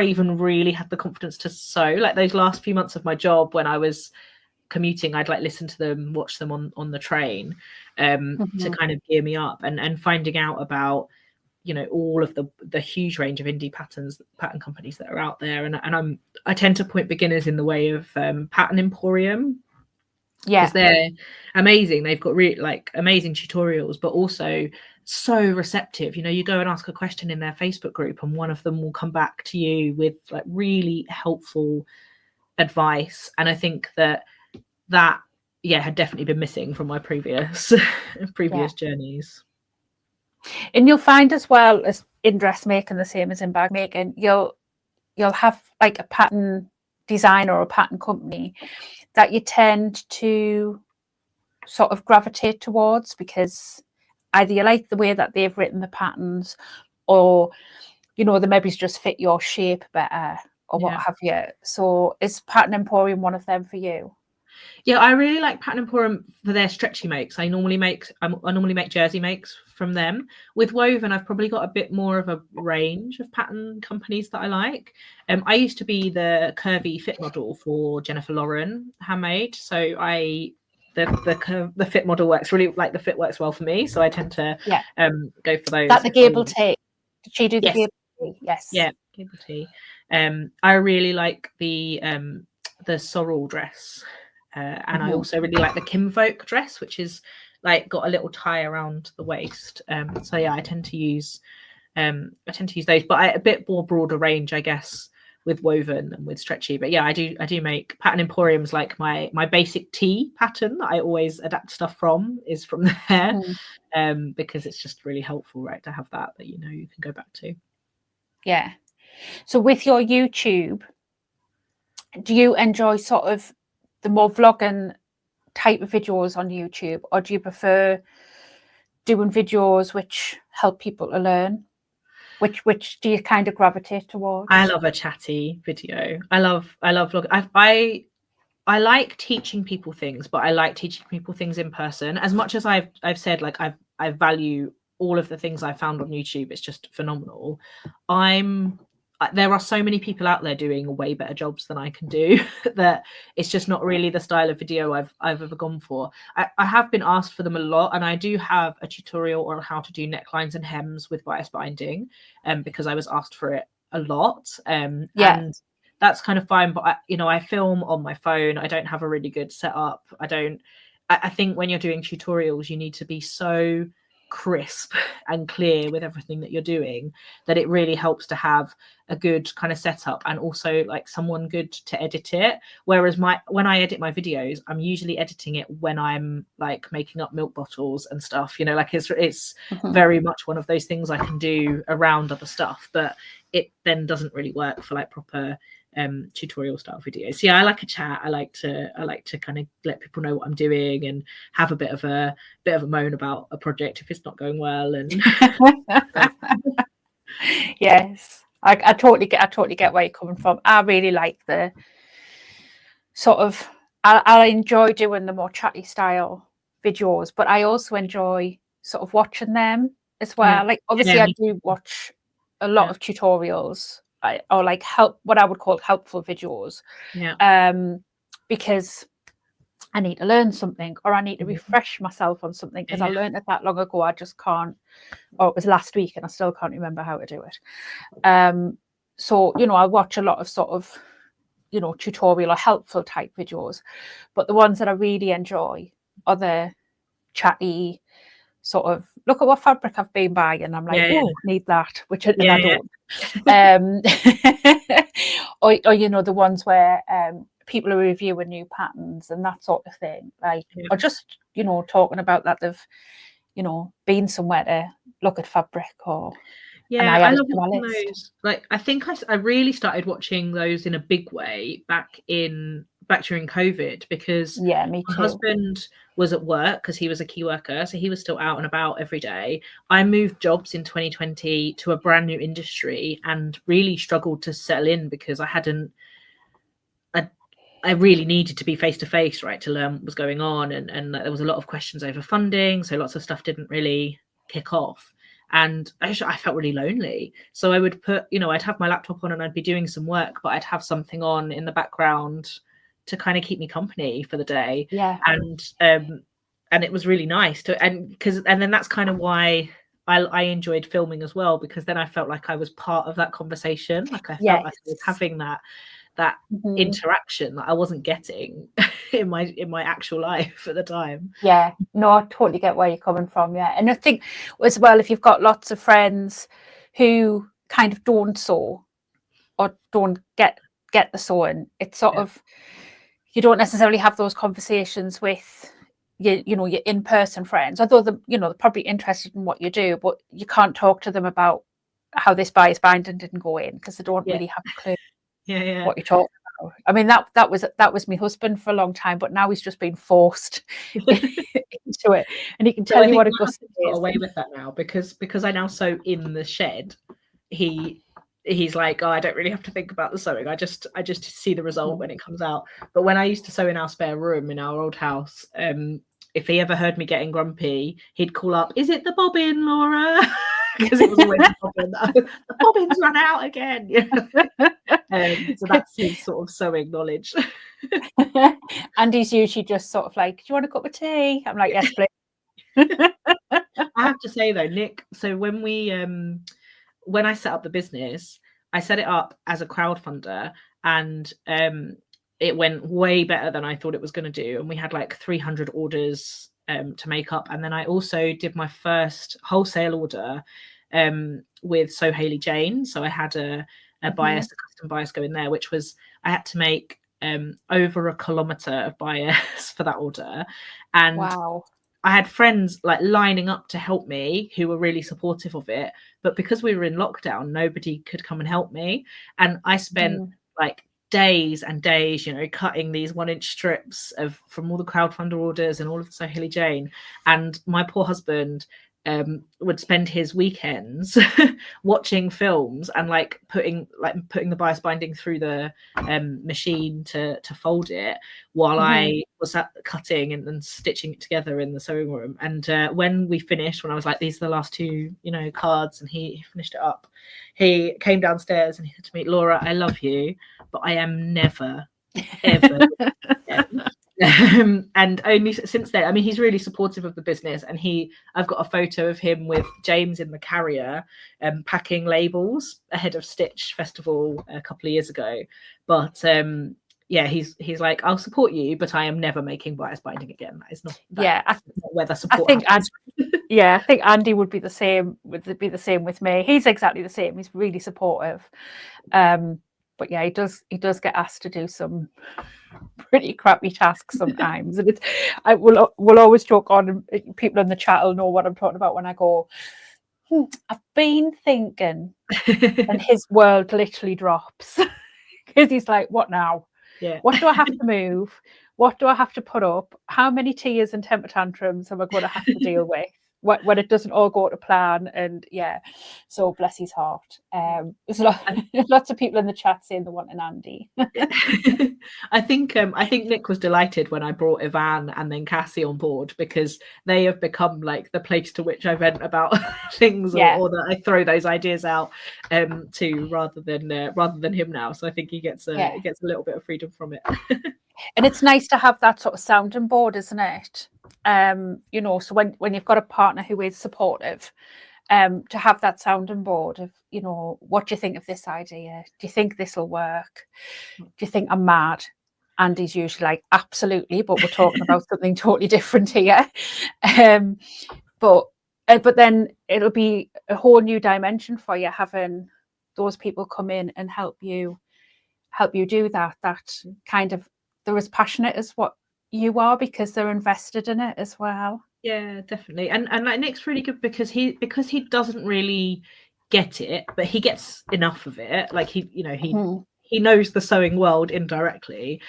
[SPEAKER 2] even really had the confidence to sew. Like those last few months of my job when I was commuting, I'd like listen to them, watch them on the train to kind of gear me up, and finding out about, you know, all of the huge range of indie pattern companies that are out there. And I tend to point beginners in the way of Pattern Emporium, because they're amazing. They've got really like amazing tutorials, but also so receptive. You know, you go and ask a question in their Facebook group and one of them will come back to you with like really helpful advice. And I think that had definitely been missing from my previous journeys.
[SPEAKER 1] And you'll find as well as in dressmaking, the same as in bag making, you'll have like a pattern designer or a pattern company that you tend to sort of gravitate towards, because either you like the way that they've written the patterns, or you know, the maybe just fit your shape better, or what have you. So is Pattern Emporium one of them for you?
[SPEAKER 2] Yeah, I really like Pattern Emporium for their stretchy makes. I normally make jersey makes from them. With woven, I've probably got a bit more of a range of pattern companies that I like. I used to be the curvy fit model for Jennifer Lauren handmade, so the fit model works really, like the fit works well for me, so I tend to go for those.
[SPEAKER 1] Is that the gable tee? Did she do the gable tee? Yes.
[SPEAKER 2] Yeah, gable tee. I really like the sorrel dress. And I also really like the Kinfolk dress, which is like got a little tie around the waist. So yeah, I tend to use those, but a bit more broader range, I guess, with woven and with stretchy. But yeah, I do make Pattern Emporium's like my basic tee pattern that I always adapt stuff from is from there, because it's just really helpful, right, to have that you know you can go back to.
[SPEAKER 1] Yeah. So with your YouTube, do you enjoy sort of the more vlogging type of videos on YouTube, or do you prefer doing videos which help people to learn? Which do you kind of gravitate towards?
[SPEAKER 2] I love a chatty video. I love vlog. I like teaching people things, but I like teaching people things in person. As much as I've said, like I value all of the things I found on YouTube. It's just phenomenal. There are so many people out there doing way better jobs than I can do that it's just not really the style of video I've ever gone for. I have been asked for them a lot, and I do have a tutorial on how to do necklines and hems with bias binding, because I was asked for it a lot. And that's kind of fine, but I film on my phone. I don't have a really good setup. I think when you're doing tutorials, you need to be so crisp and clear with everything that you're doing that it really helps to have a good kind of setup, and also like someone good to edit it. Whereas when I edit my videos, I'm usually editing it when I'm like making up milk bottles and stuff, like it's very much one of those things I can do around other stuff, but it then doesn't really work for like proper tutorial style videos. So yeah, I like a chat. I like to kind of let people know what I'm doing and have a bit of a moan about a project if it's not going well. And
[SPEAKER 1] yes, I totally get where you're coming from. I really like the sort of I enjoy doing the more chatty style videos, but I also enjoy sort of watching them as well. Like obviously I do watch a lot of tutorials, or like what I would call helpful videos, because I need to learn something, or I need to refresh myself on something, because I learned it that long ago. I just can't, or it was last week and I still can't remember how to do it. So I watch a lot of sort of tutorial or helpful type videos, but the ones that I really enjoy are the chatty sort of, look at what fabric I've been buying, and I'm like, need that, which and I don't. Or the ones where people are reviewing new patterns and that sort of thing, like, or just talking about that they've been somewhere to look at fabric, or
[SPEAKER 2] I love watching those. Like I think I really started watching those in a big way back during COVID, because
[SPEAKER 1] me too.
[SPEAKER 2] My husband was at work because he was a key worker, so he was still out and about every day. I moved jobs in 2020 to a brand new industry and really struggled to settle in, because I really needed to be face to face, right, to learn what was going on, and there was a lot of questions over funding, so lots of stuff didn't really kick off. And I felt really lonely. So I would I'd have my laptop on and I'd be doing some work, but I'd have something on in the background to kind of keep me company for the day. And it was really nice and then that's kind of why I enjoyed filming as well, because then I felt like I was part of that conversation. Like I felt like I was having that interaction that I wasn't getting in my actual life at the time.
[SPEAKER 1] I totally get where you're coming from. And I think as well, if you've got lots of friends who kind of don't sew or don't get the sewing, it's sort of, you don't necessarily have those conversations with your in-person friends, although they're probably interested in what you do, but you can't talk to them about how this bias binding didn't go in because they don't really have a clue what you're talking about. I mean, that was my husband for a long time, but now he's just been forced into it, and he can tell you what a gusset is.
[SPEAKER 2] Got away with that now because I now sew in the shed. He's like, oh, I don't really have to think about the sewing. I just see the result when it comes out. But when I used to sew in our spare room in our old house, if he ever heard me getting grumpy, he'd call up, "Is it the bobbin, Laura?" Because it was always the bobbin. The bobbin's run out again. So that's his sort of sewing knowledge.
[SPEAKER 1] And he's usually just sort of like, "Do you want a cup of tea?" I'm like, "Yes, please."
[SPEAKER 2] I have to say though, Nick, so when I set up the business, I set it up as a crowdfunder, and it went way better than I thought it was going to do. And we had like 300 orders to make up. And then I also did my first wholesale order with So Hayley Jane. So I had a bias, a custom bias go in there, which was, I had to make over 1 kilometre of bias for that order. And
[SPEAKER 1] wow.
[SPEAKER 2] I had friends like lining up to help me who were really supportive of it. But because we were in lockdown, nobody could come and help me. And I spent like days and days, cutting these 1-inch strips from all the crowdfunder orders and all of the So Hayley Jane. And my poor husband would spend his weekends watching films and like putting the bias binding through the machine to fold it while I was cutting and stitching it together in the sewing room. And when we finished, when I was like, these are the last 2 cards, and he finished it up, he came downstairs and he said to me, "Laura, I love you, but I am never ever and only since then, I mean, he's really supportive of the business, and I've got a photo of him with James in the carrier packing labels ahead of Stitch Festival a couple of years ago. But he's like, "I'll support you, but I am never making bias binding again." That is not where the support happens.
[SPEAKER 1] I think Andy would be the same. Would be the same with me. He's exactly the same. He's really supportive. But yeah, he does get asked to do some pretty crappy tasks sometimes, and we'll always joke on. People in the chat will know what I'm talking about when I go, "I've been thinking," and his world literally drops because he's like, "What now?
[SPEAKER 2] Yeah.
[SPEAKER 1] What do I have to move? What do I have to put up? How many tears and temper tantrums am I going to have to deal with when it doesn't all go to plan?" And so bless his heart. There's lots of people in the chat saying they want an Andy.
[SPEAKER 2] I think Nick was delighted when I brought Ivan and then Cassie on board, because they have become like the place to which I vent about things, or that I throw those ideas out to, rather than him now. So I think he gets a little bit of freedom from it.
[SPEAKER 1] And it's nice to have that sort of sounding board, isn't it? So when you've got a partner who is supportive, to have that sounding board of, what do you think of this idea? Do you think this will work? Do you think I'm mad? Andy's usually like, absolutely, but we're talking about something totally different here. But then it'll be a whole new dimension for you, having those people come in and help you do that kind of, they're as passionate as what you are because they're invested in it as well.
[SPEAKER 2] Yeah, definitely. And like Nick's really good because he doesn't really get it, but he gets enough of it. Like he knows the sewing world indirectly.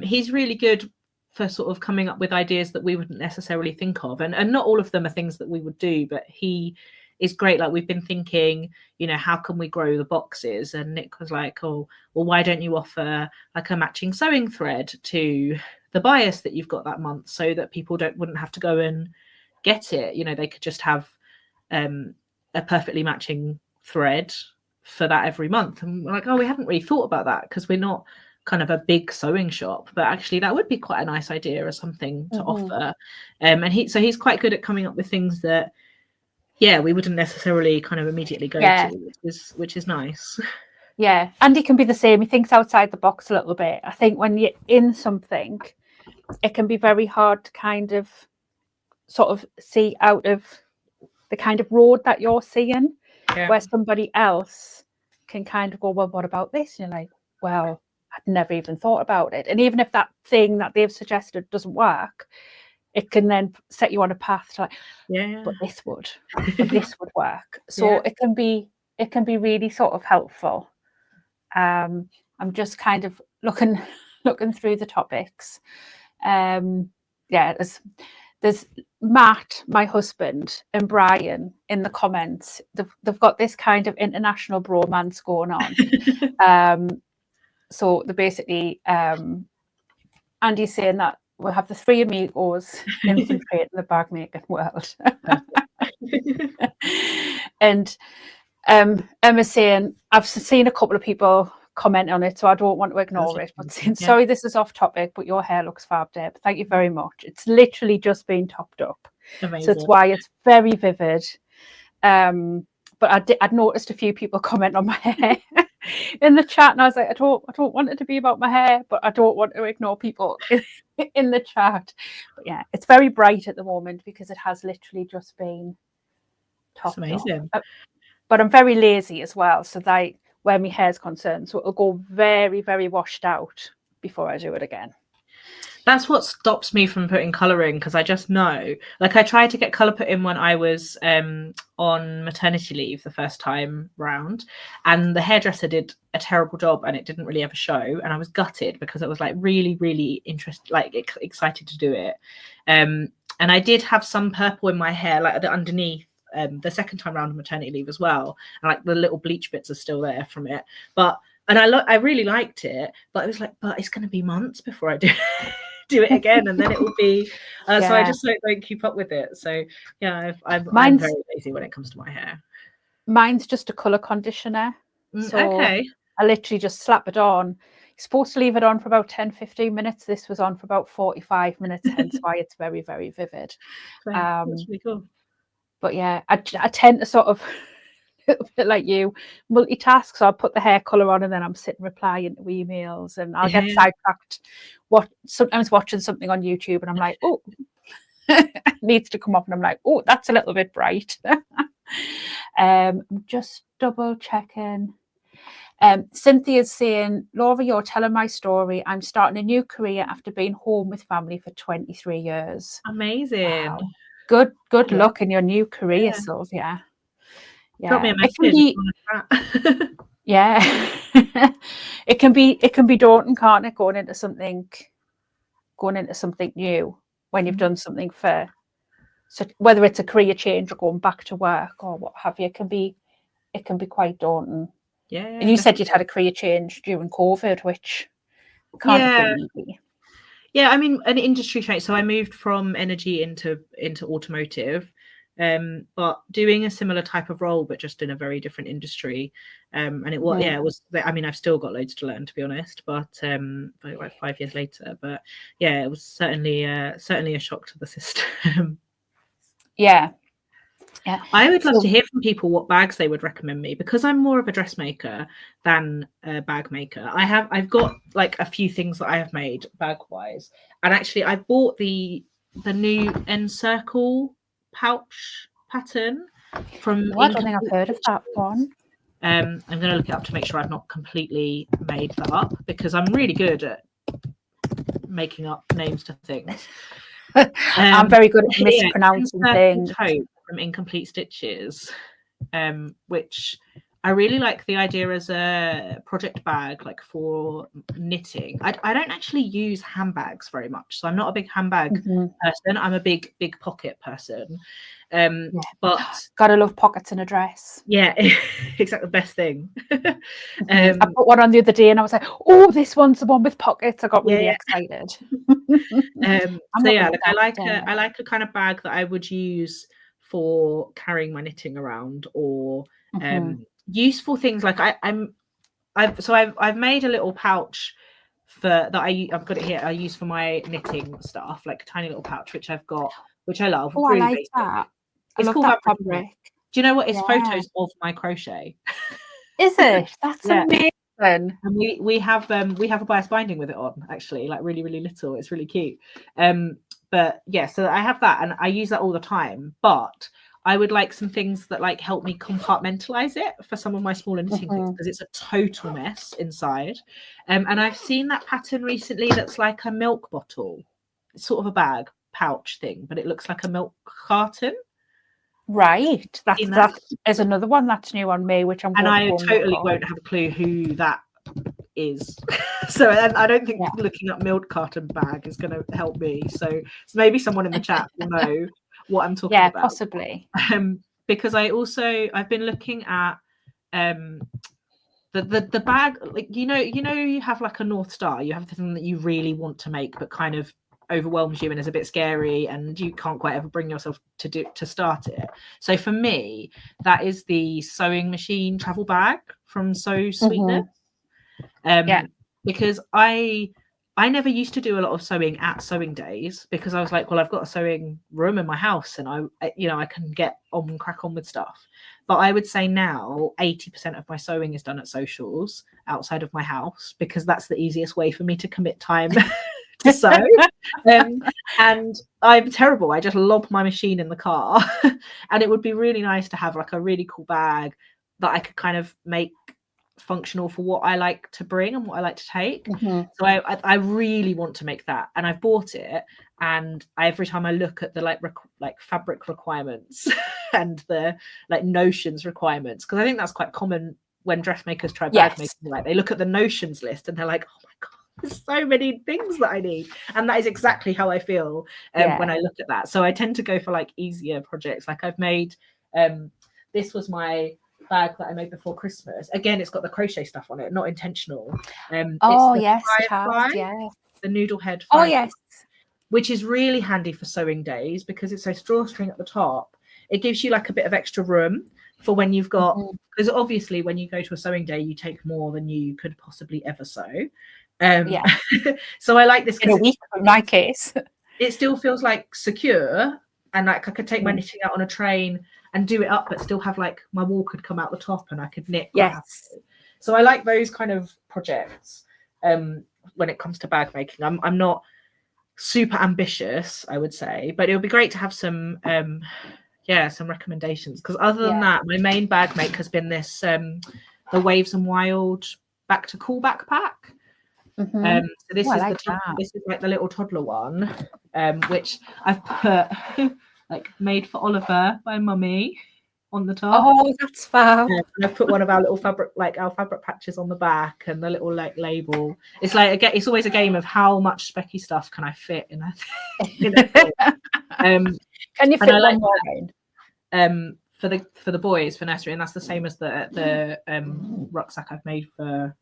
[SPEAKER 2] He's really good for sort of coming up with ideas that we wouldn't necessarily think of, and not all of them are things that we would do, but he is great. Like, we've been thinking, how can we grow the boxes? And Nick was like, "Oh, well, why don't you offer like a matching sewing thread to the bias that you've got that month, so that people wouldn't have to go and get it? They could just have a perfectly matching thread for that every month." And we're like, "Oh, we hadn't really thought about that because we're not kind of a big sewing shop, but actually that would be quite a nice idea or something to offer." And he's quite good at coming up with things that we wouldn't necessarily kind of immediately go to, which is nice.
[SPEAKER 1] Yeah, Andy can be the same. He thinks outside the box a little bit. I think when you're in something, it can be very hard to kind of sort of see out of the kind of road that you're seeing, where somebody else can kind of go, "Well, what about this?" And you're like, "Well, I'd never even thought about it." And even if that thing that they've suggested doesn't work, it can then set you on a path to like,
[SPEAKER 2] Yeah.
[SPEAKER 1] but this would work. So
[SPEAKER 2] Yeah.
[SPEAKER 1] it can be really sort of helpful. I'm just kind of looking through the topics. Yeah, there's Matt, my husband, and Brian in the comments. They've got this kind of international bromance going on. So they're basically Andy's saying that we'll have the three amigos infiltrating the bag making world. And Emma's saying, I've seen a couple of people comment on it, so I don't want to ignore it. But saying, sorry, this is off topic, but your hair looks fab, Deb. Thank you very much. It's literally just been topped up.
[SPEAKER 2] Amazing.
[SPEAKER 1] So it's why it's very vivid. But I'd noticed a few people comment on my hair in the chat, and I was like, I don't want it to be about my hair, but I don't want to ignore people in the chat. But yeah, it's very bright at the moment because it has literally just been topped
[SPEAKER 2] amazing.
[SPEAKER 1] up. But I'm very lazy as well, so that where my hair's concerned, so it'll go very, very washed out before I do it again.
[SPEAKER 2] That's what stops me from putting colour in, because I just know, like, I tried to get colour put in when I was on maternity leave the first time round, and the hairdresser did a terrible job and it didn't really ever show, and I was gutted because I was like really, really interested, like excited to do it. And I did have some purple in my hair, like underneath, the second time round of maternity leave as well, and like the little bleach bits are still there from it, and I really liked it, but it was like, but it's going to be months before I do it again, and then it will be so I just don't keep up with it. So yeah, I'm very lazy when it comes to my hair.
[SPEAKER 1] Mine's just a colour conditioner. So
[SPEAKER 2] okay,
[SPEAKER 1] I literally just slap it on. You're supposed to leave it on for about 10-15 minutes. This was on for about 45 minutes, hence why it's very, very vivid.
[SPEAKER 2] That's really cool.
[SPEAKER 1] But yeah, I tend to sort of a little bit like you, multitask. So I'll put the hair colour on and then I'm sitting replying to emails, and I'll get sidetracked. Sometimes watching something on YouTube and I'm like, oh, it needs to come up, and I'm like, oh, that's a little bit bright. I'm just double checking. Cynthia's saying, Laura, you're telling my story. I'm starting a new career after being home with family for 23 years.
[SPEAKER 2] Amazing.
[SPEAKER 1] Wow. Good luck in your new career, Sylvia. Yeah.
[SPEAKER 2] Drop me a message.
[SPEAKER 1] Yeah. it can be daunting, can't it, going into something new when you've done something for, so whether it's a career change or going back to work or what have you, it can be quite daunting.
[SPEAKER 2] Yeah.
[SPEAKER 1] And you said you'd had a career change during COVID, which can't have been easy.
[SPEAKER 2] Yeah, I mean, an industry change. So I moved from energy into automotive, but doing a similar type of role, but just in a very different industry. And it was, it was. I mean, I've still got loads to learn, to be honest. But like 5 years later, but yeah, it was certainly a shock to the system.
[SPEAKER 1] Yeah.
[SPEAKER 2] I would love to hear from people what bags they would recommend me, because I'm more of a dressmaker than a bag maker. I've got like a few things that I have made bag wise, and actually I bought the new Encircle pouch pattern from.
[SPEAKER 1] I don't think I've heard of that one.
[SPEAKER 2] I'm going to look it up to make sure I've not completely made that up, because I'm really good at making up names to things.
[SPEAKER 1] I'm very good at mispronouncing things.
[SPEAKER 2] From Incomplete Stitches, which I really like the idea as a project bag, like for knitting. I don't actually use handbags very much, so I'm not a big handbag person. I'm a big pocket person. But
[SPEAKER 1] gotta love pockets in a dress.
[SPEAKER 2] Yeah, exactly, the best thing.
[SPEAKER 1] I put one on the other day and I was like, oh, this one's the one with pockets. I got really excited.
[SPEAKER 2] So yeah, like I like a kind of bag that I would use for carrying my knitting around, or useful things. Like I've made a little pouch I've got it here. I use for my knitting stuff, like a tiny little pouch which I've got, which I love.
[SPEAKER 1] Oh, really, I like basic. That. It's called that fabric.
[SPEAKER 2] Do you know what? It's photos of my crochet.
[SPEAKER 1] Is it? That's amazing.
[SPEAKER 2] And we have a bias binding with it on, actually, like really, really little. It's really cute. But yeah, so I have that and I use that all the time. But I would like some things that like help me compartmentalize it for some of my smaller knitting things, because it's a total mess inside. And I've seen that pattern recently that's like a milk bottle. It's sort of a bag. pouch thing, but it looks like a milk carton.
[SPEAKER 1] Right, that is another one that's new on me, which I'm
[SPEAKER 2] and I
[SPEAKER 1] going to
[SPEAKER 2] totally won't have a clue who that is. So I don't think looking up milk carton bag is going to help me. So maybe someone in the chat will know what I'm talking about.
[SPEAKER 1] Possibly.
[SPEAKER 2] Because I've been looking at the bag, like you have like a North Star, you have the thing that you really want to make but kind of overwhelms you and is a bit scary and you can't quite ever bring yourself to start it. So for me, that is the sewing machine travel bag from Sew Sweetness. Because I never used to do a lot of sewing at sewing days because I was like, well, I've got a sewing room in my house and I can get on and crack on with stuff. But I would say now 80% of my sewing is done at socials outside of my house because that's the easiest way for me to commit time to sew. And I'm terrible. I just lob my machine in the car. And it would be really nice to have like a really cool bag that I could kind of make functional for what I like to bring and what I like to take. So I really want to make that, and I've bought it, and every time I look at the like fabric requirements and the like notions requirements, because I think that's quite common when dressmakers try bag making, like they look at the notions list and they're like, oh my god, there's so many things that I need. And that is exactly how I feel when I look at that. So I tend to go for like easier projects. Like I've made this was my bag that I made before Christmas. Again, it's got the crochet stuff on it, not intentional. It's the firefly, the noodle head firefly, which is really handy for sewing days because it's a drawstring at the top. It gives you like a bit of extra room for when you've got, because obviously when you go to a sewing day, you take more than you could possibly ever sew. So I like this
[SPEAKER 1] in a week in my case.
[SPEAKER 2] It still feels like secure, and like I could take my knitting out on a train and do it up, but still have like my wool could come out the top and I could knit. So I like those kind of projects when it comes to bag making. I'm not super ambitious, I would say, but it would be great to have some some recommendations, because other than that, my main bag make has been this the Waves and Wild back to cool backpack. So this this is like the little toddler one, which I've put like made for Oliver by Mummy on the top.
[SPEAKER 1] Oh, that's fab.
[SPEAKER 2] And I've put one of our little fabric patches on the back and the little like label. It's like it's always a game of how much Specky stuff can I fit in a
[SPEAKER 1] can you fit one more in?
[SPEAKER 2] For the boys for nursery, and that's the same as the rucksack I've made for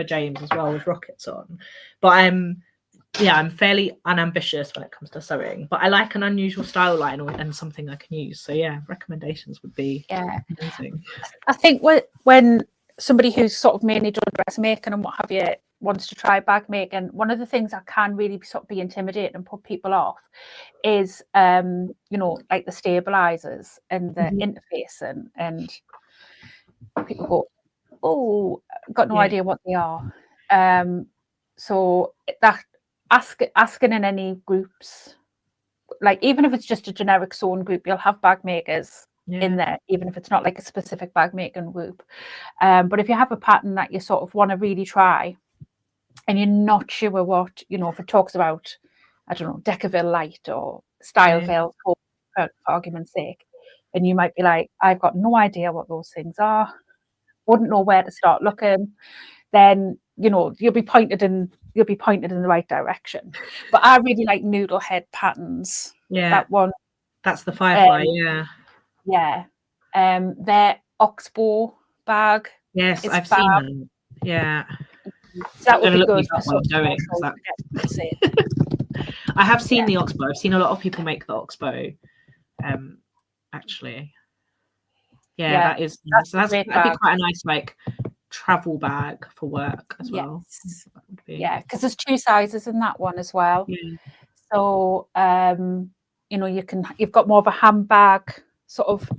[SPEAKER 2] James as well with rockets on. But I'm fairly unambitious when it comes to sewing, but I like an unusual style line and something I can use. So recommendations would be amazing.
[SPEAKER 1] I think when somebody who's sort of mainly done dressmaking and what have you wants to try bag making, one of the things that can really sort of be intimidating and put people off is like the stabilizers and the interfacing, and people go, oh, got no idea what they are. So that asking in any groups, like even if it's just a generic sewing group, you'll have bag makers in there, even if it's not like a specific bag making group. But if you have a pattern that you sort of want to really try and you're not sure what, if it talks about, I don't know, Decaville Light or Styleville for argument's sake, and you might be like, I've got no idea what those things are, wouldn't know where to start looking, then you'll be pointed in the right direction. But I really like noodle head patterns. That one,
[SPEAKER 2] that's the firefly.
[SPEAKER 1] Their oxbow bag.
[SPEAKER 2] Yes, I've seen them.
[SPEAKER 1] So that would be good for
[SPEAKER 2] I have seen the oxbow. I've seen a lot of people make the oxbow. Actually, that is nice. So that'd be quite a nice like travel bag for work as well.
[SPEAKER 1] Because there's 2 sizes in that one as well. So you've got more of a handbag, sort of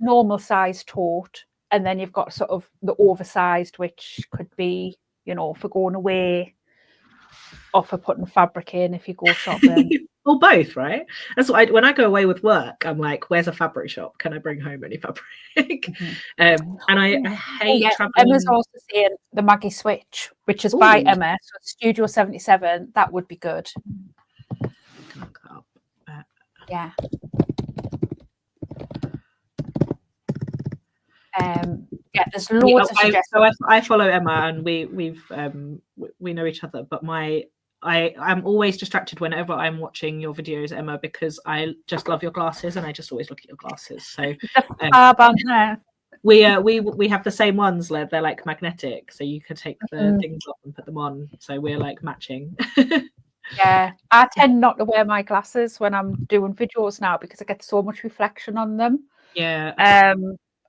[SPEAKER 1] normal size tote, and then you've got sort of the oversized, which could be for going away or for putting fabric in if you go shopping.
[SPEAKER 2] Or both, right? That's what when I go away with work, I'm like, where's a fabric shop? Can I bring home any fabric? And I hate traveling.
[SPEAKER 1] Emma's also saying the Maggie Switch, which is by Emma, so Studio 77. That would be good.
[SPEAKER 2] Look up.
[SPEAKER 1] Yeah. Yeah, there's loads of suggestions.
[SPEAKER 2] So I follow Emma, and we know each other, but I'm always distracted whenever I'm watching your videos, Emma, because I just love your glasses, and I just always look at your glasses. So we have the same ones. They're like magnetic, so you can take the things off and put them on. So we're like matching.
[SPEAKER 1] Yeah, I tend not to wear my glasses when I'm doing videos now because I get so much reflection on them.
[SPEAKER 2] Yeah.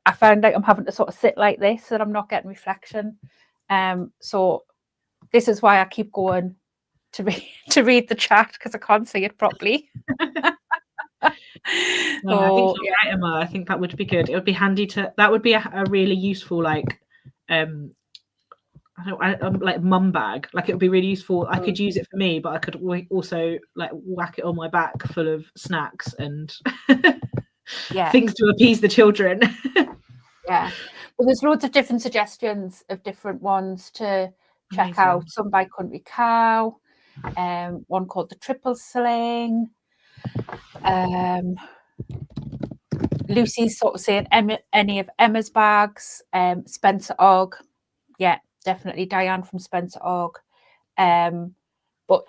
[SPEAKER 1] I found like I'm having to sort of sit like this and I'm not getting reflection. So this is why I keep going to read the chat, because I can't see it properly.
[SPEAKER 2] I think you're right, Emma. I think that would be good. It would be handy that would be a really useful, like, like mum bag. Like, it would be really useful. I could use it for me, but I could also like whack it on my back full of snacks and things to appease the children.
[SPEAKER 1] Yeah, well, there's loads of different suggestions of different ones to check out. Some by Country Cow, one called the Triple Sling. Lucy's sort of saying any of Emma's bags. Spencer Og, yeah, definitely Diane from Spencer Og. But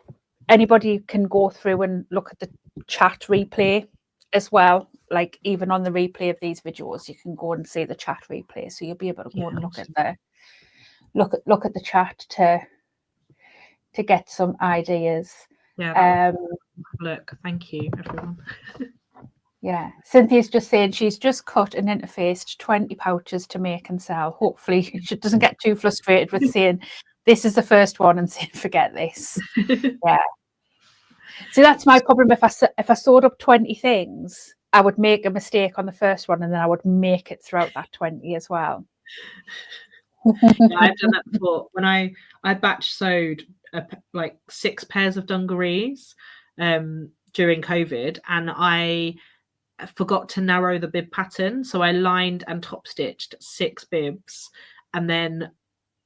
[SPEAKER 1] anybody can go through and look at the chat replay as well. Like, even on the replay of these videos, you can go and see the chat replay, so you'll be able to go and look at the chat to get some ideas.
[SPEAKER 2] Look, thank you, everyone.
[SPEAKER 1] Yeah, Cynthia's just saying she's just cut and interfaced 20 pouches to make and sell. Hopefully she doesn't get too frustrated with saying this is the first one and saying forget this. Yeah. See, that's my problem. If I sewed up 20 things, I would make a mistake on the first one and then I would make it throughout that 20 as well.
[SPEAKER 2] Yeah, I've done that before. When I batch sewed like 6 pairs of dungarees during COVID, and I forgot to narrow the bib pattern, so I lined and top stitched 6 bibs, and then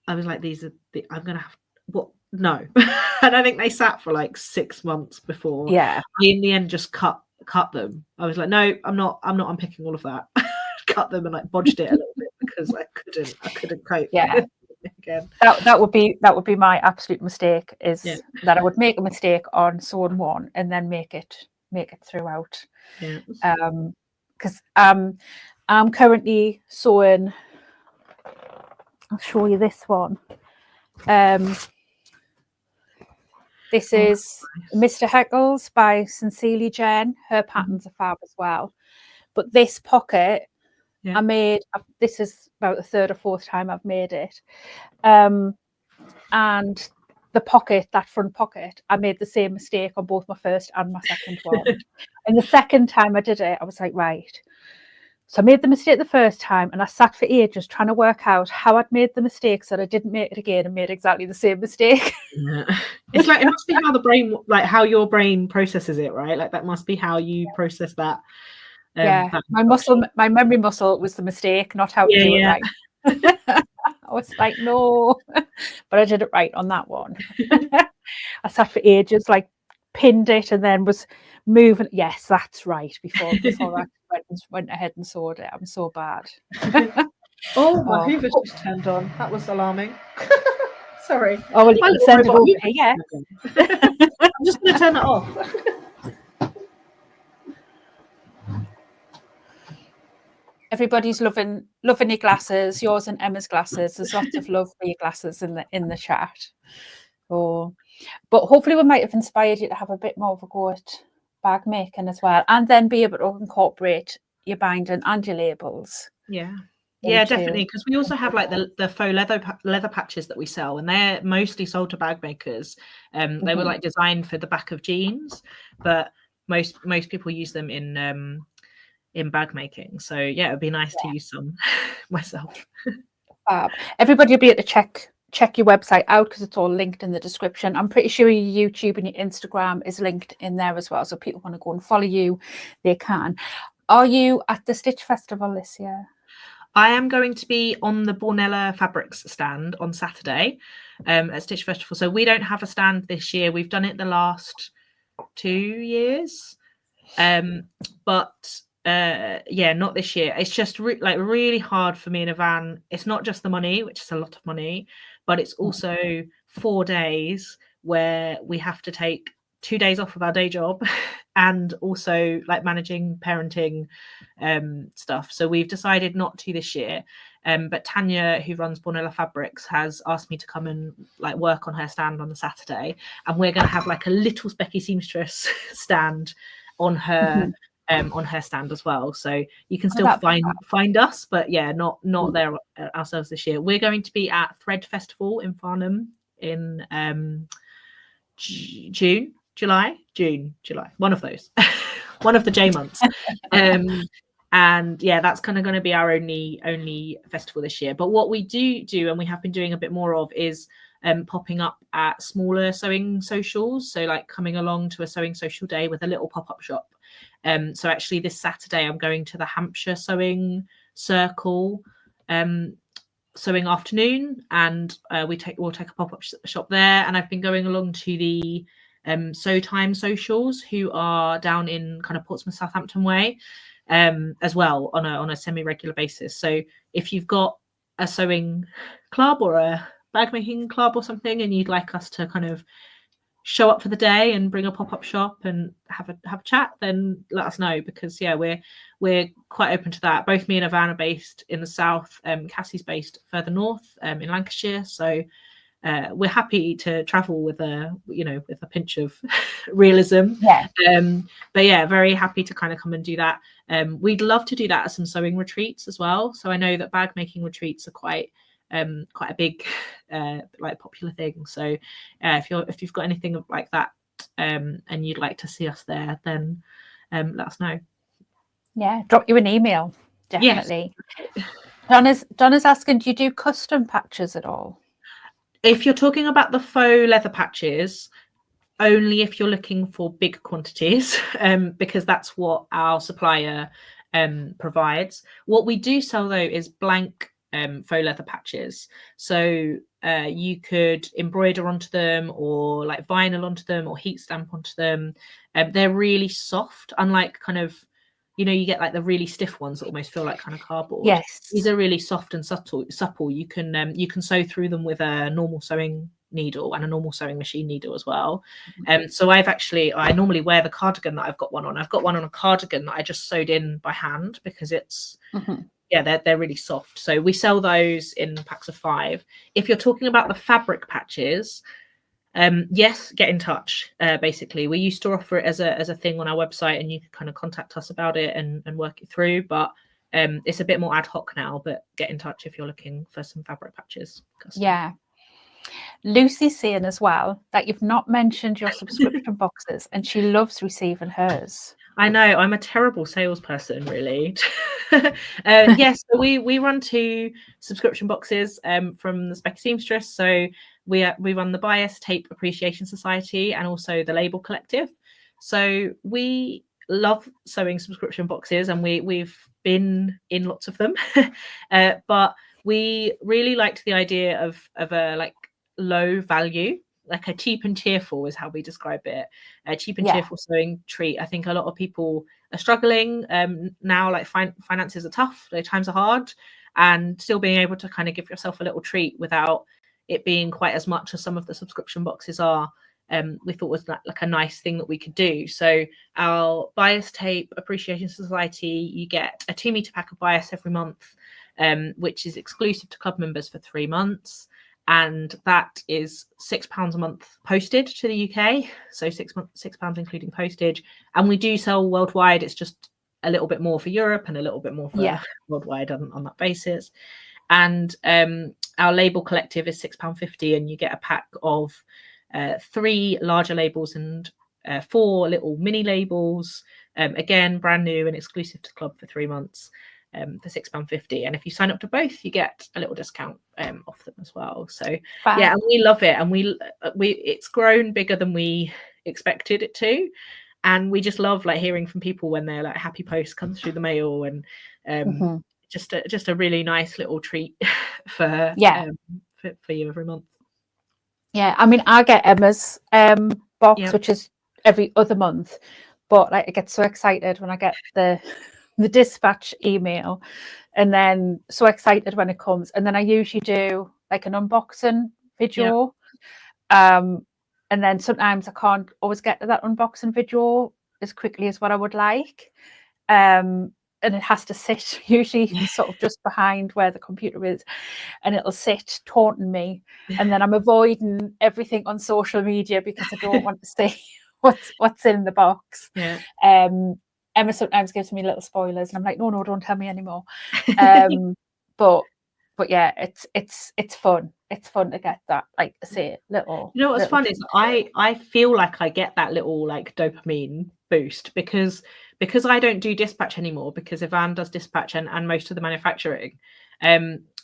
[SPEAKER 2] I was like, I'm gonna have what? No. And I think they sat for like 6 months before I in the end just cut them. I was like, no, I'm not unpicking all of that. Cut them and like bodged it a little bit because I couldn't cope.
[SPEAKER 1] Yeah. Again. That would be my absolute mistake, is that I would make a mistake on sewing one and then make it throughout.
[SPEAKER 2] Yeah.
[SPEAKER 1] Because I'm currently sewing. I'll show you this one. This is Mr. Heckles by Sincerely Jen. Her patterns are fab as well. But this pocket, I made, this is about the 3rd or 4th time I've made it. And the pocket, that front pocket, I made the same mistake on both my first and my second one. And the second time I did it, I was like, right. So I made the mistake the first time and I sat for ages trying to work out how I'd made the mistake so that I didn't make it again and made exactly the same mistake.
[SPEAKER 2] Yeah. It's like, it must be how the brain, like how your brain processes it, right? Like that must be how you process that.
[SPEAKER 1] My memory muscle was the mistake, not how to do it right. I was like, no, but I did it right on that one. I sat for ages, like pinned it and then was moving. Yes, that's right. Before I went ahead and sewed it. I'm so bad.
[SPEAKER 2] My Hoover's just turned on. That was alarming. Sorry.
[SPEAKER 1] Oh, well, you can send it over here. Yeah.
[SPEAKER 2] I'm just going to turn it off.
[SPEAKER 1] Everybody's loving your glasses, yours and Emma's glasses. There's lots of love for your glasses in the chat. So, but hopefully we might have inspired you to have a bit more of a go at bag making as well, and then be able to incorporate your binding and your labels.
[SPEAKER 2] Yeah, definitely, because we also have like the faux leather patches that we sell, and they're mostly sold to bag makers. They were like designed for the back of jeans, but most people use them in bag making. So yeah, it would be nice to use some myself.
[SPEAKER 1] Everybody will be able to check your website out because it's all linked in the description. I'm pretty sure your YouTube and your Instagram is linked in there as well, so if people want to go and follow you, they can. Are you at the Stitch Festival this year?
[SPEAKER 2] I am going to be on the Bornella Fabrics stand on Saturday at Stitch Festival. So we don't have a stand this year. We've done it the last 2 years. But yeah, not this year. It's just like really hard for me in a van. It's not just the money, which is a lot of money, but it's also 4 days where we have to take 2 days off of our day job and also like managing parenting stuff. So we've decided not to this year. But Tanya, who runs Bornella Fabrics, has asked me to come and like work on her stand on the Saturday, and we're going to have like a little Specky Seamstress stand on her stand as well. So you can still find us, but yeah, not there ourselves this year. We're going to be at Thread Festival in Farnham in June, July, one of those, one of the J months. And yeah, that's kind of going to be our only festival this year. But what we do, and we have been doing a bit more of, is popping up at smaller sewing socials. So like coming along to a sewing social day with a little pop-up shop. So actually this Saturday I'm going to the Hampshire Sewing Circle sewing afternoon, and we'll take a pop-up shop there. And I've been going along to the Sew Time socials, who are down in kind of Portsmouth, Southampton way, as well on a semi-regular basis. So if you've got a sewing club or a bag making club or something, and you'd like us to kind of show up for the day and bring a pop-up shop and have a chat, then let us know, because yeah, we're quite open to that. Both me and Ivan are based in the south. Cassie's based further north in Lancashire, so we're happy to travel with a pinch of realism. But yeah, very happy to kind of come and do that. We'd love to do that at some sewing retreats as well. So I know that bag making retreats are quite a big like popular thing. So if you've got anything like that and you'd like to see us there, then let us know.
[SPEAKER 1] Yeah, drop you an email, definitely. Yes. Donna's asking, do you do custom patches at all?
[SPEAKER 2] If you're talking about the faux leather patches, only if you're looking for big quantities, because that's what our supplier provides. What we do sell though is blank faux leather patches. So you could embroider onto them, or like vinyl onto them, or heat stamp onto them. They're really soft, unlike kind of, you get like the really stiff ones that almost feel like kind of cardboard.
[SPEAKER 1] Yes,
[SPEAKER 2] these are really soft and supple. You can sew through them with a normal sewing needle and a normal sewing machine needle as well. So I normally wear the cardigan that I've got one on. I've got one on a cardigan that I just sewed in by hand, because it's they're really soft. So we sell those in packs of 5. If you're talking about the fabric patches, yes, get in touch. Basically, we used to offer it as a thing on our website, and you can kind of contact us about it and work it through. But it's a bit more ad hoc now. But get in touch if you're looking for some fabric patches.
[SPEAKER 1] Yeah. Lucy's saying as well that you've not mentioned your subscription boxes, and she loves receiving hers.
[SPEAKER 2] I know, I'm a terrible salesperson, really. Yes, so we run 2 subscription boxes from the Specky Seamstress. So we run the Bias Tape Appreciation Society and also the Label Collective. So we love sewing subscription boxes, and we've been in lots of them. But we really liked the idea of a like low value, like a cheap and cheerful is how we describe it. A cheap and cheerful sewing treat. I think a lot of people are struggling now, like finances are tough, times are hard, and still being able to kind of give yourself a little treat without it being quite as much as some of the subscription boxes are, we thought was like a nice thing that we could do. So our Bias Tape Appreciation Society, you get a 2-meter pack of bias every month, which is exclusive to club members for 3 months. And that is £6 a month posted to the UK. So £6 including postage. And we do sell worldwide. It's just a little bit more for Europe and a little bit more for worldwide on that basis. And our label collective is £6.50, and you get a pack of 3 larger labels and 4 little mini labels. Again, brand new and exclusive to club for 3 months. For £6.50, and if you sign up to both, you get a little discount off them as well. So yeah, and we love it, and we it's grown bigger than we expected it to, and we just love like hearing from people when their like happy post comes through the mail, and just a really nice little treat for you every month.
[SPEAKER 1] Yeah, I mean, I get Emma's box, which is every other month. but like I get so excited when I get the dispatch email, and then so excited when it comes, and then I usually do like an unboxing video. And then sometimes I can't always get to that unboxing video as quickly as what I would like. And it has to sit usually sort of just behind where the computer is, and it'll sit taunting me. And then I'm avoiding everything on social media because I don't want to see what's in the box. Emma sometimes gives me little spoilers, and I'm like, no, don't tell me anymore. But yeah, it's fun. It's fun to get that, like I say, little.
[SPEAKER 2] You know what's
[SPEAKER 1] little
[SPEAKER 2] fun is I feel like I get that little like dopamine boost because I don't do dispatch anymore, because Yvonne does dispatch and most of the manufacturing.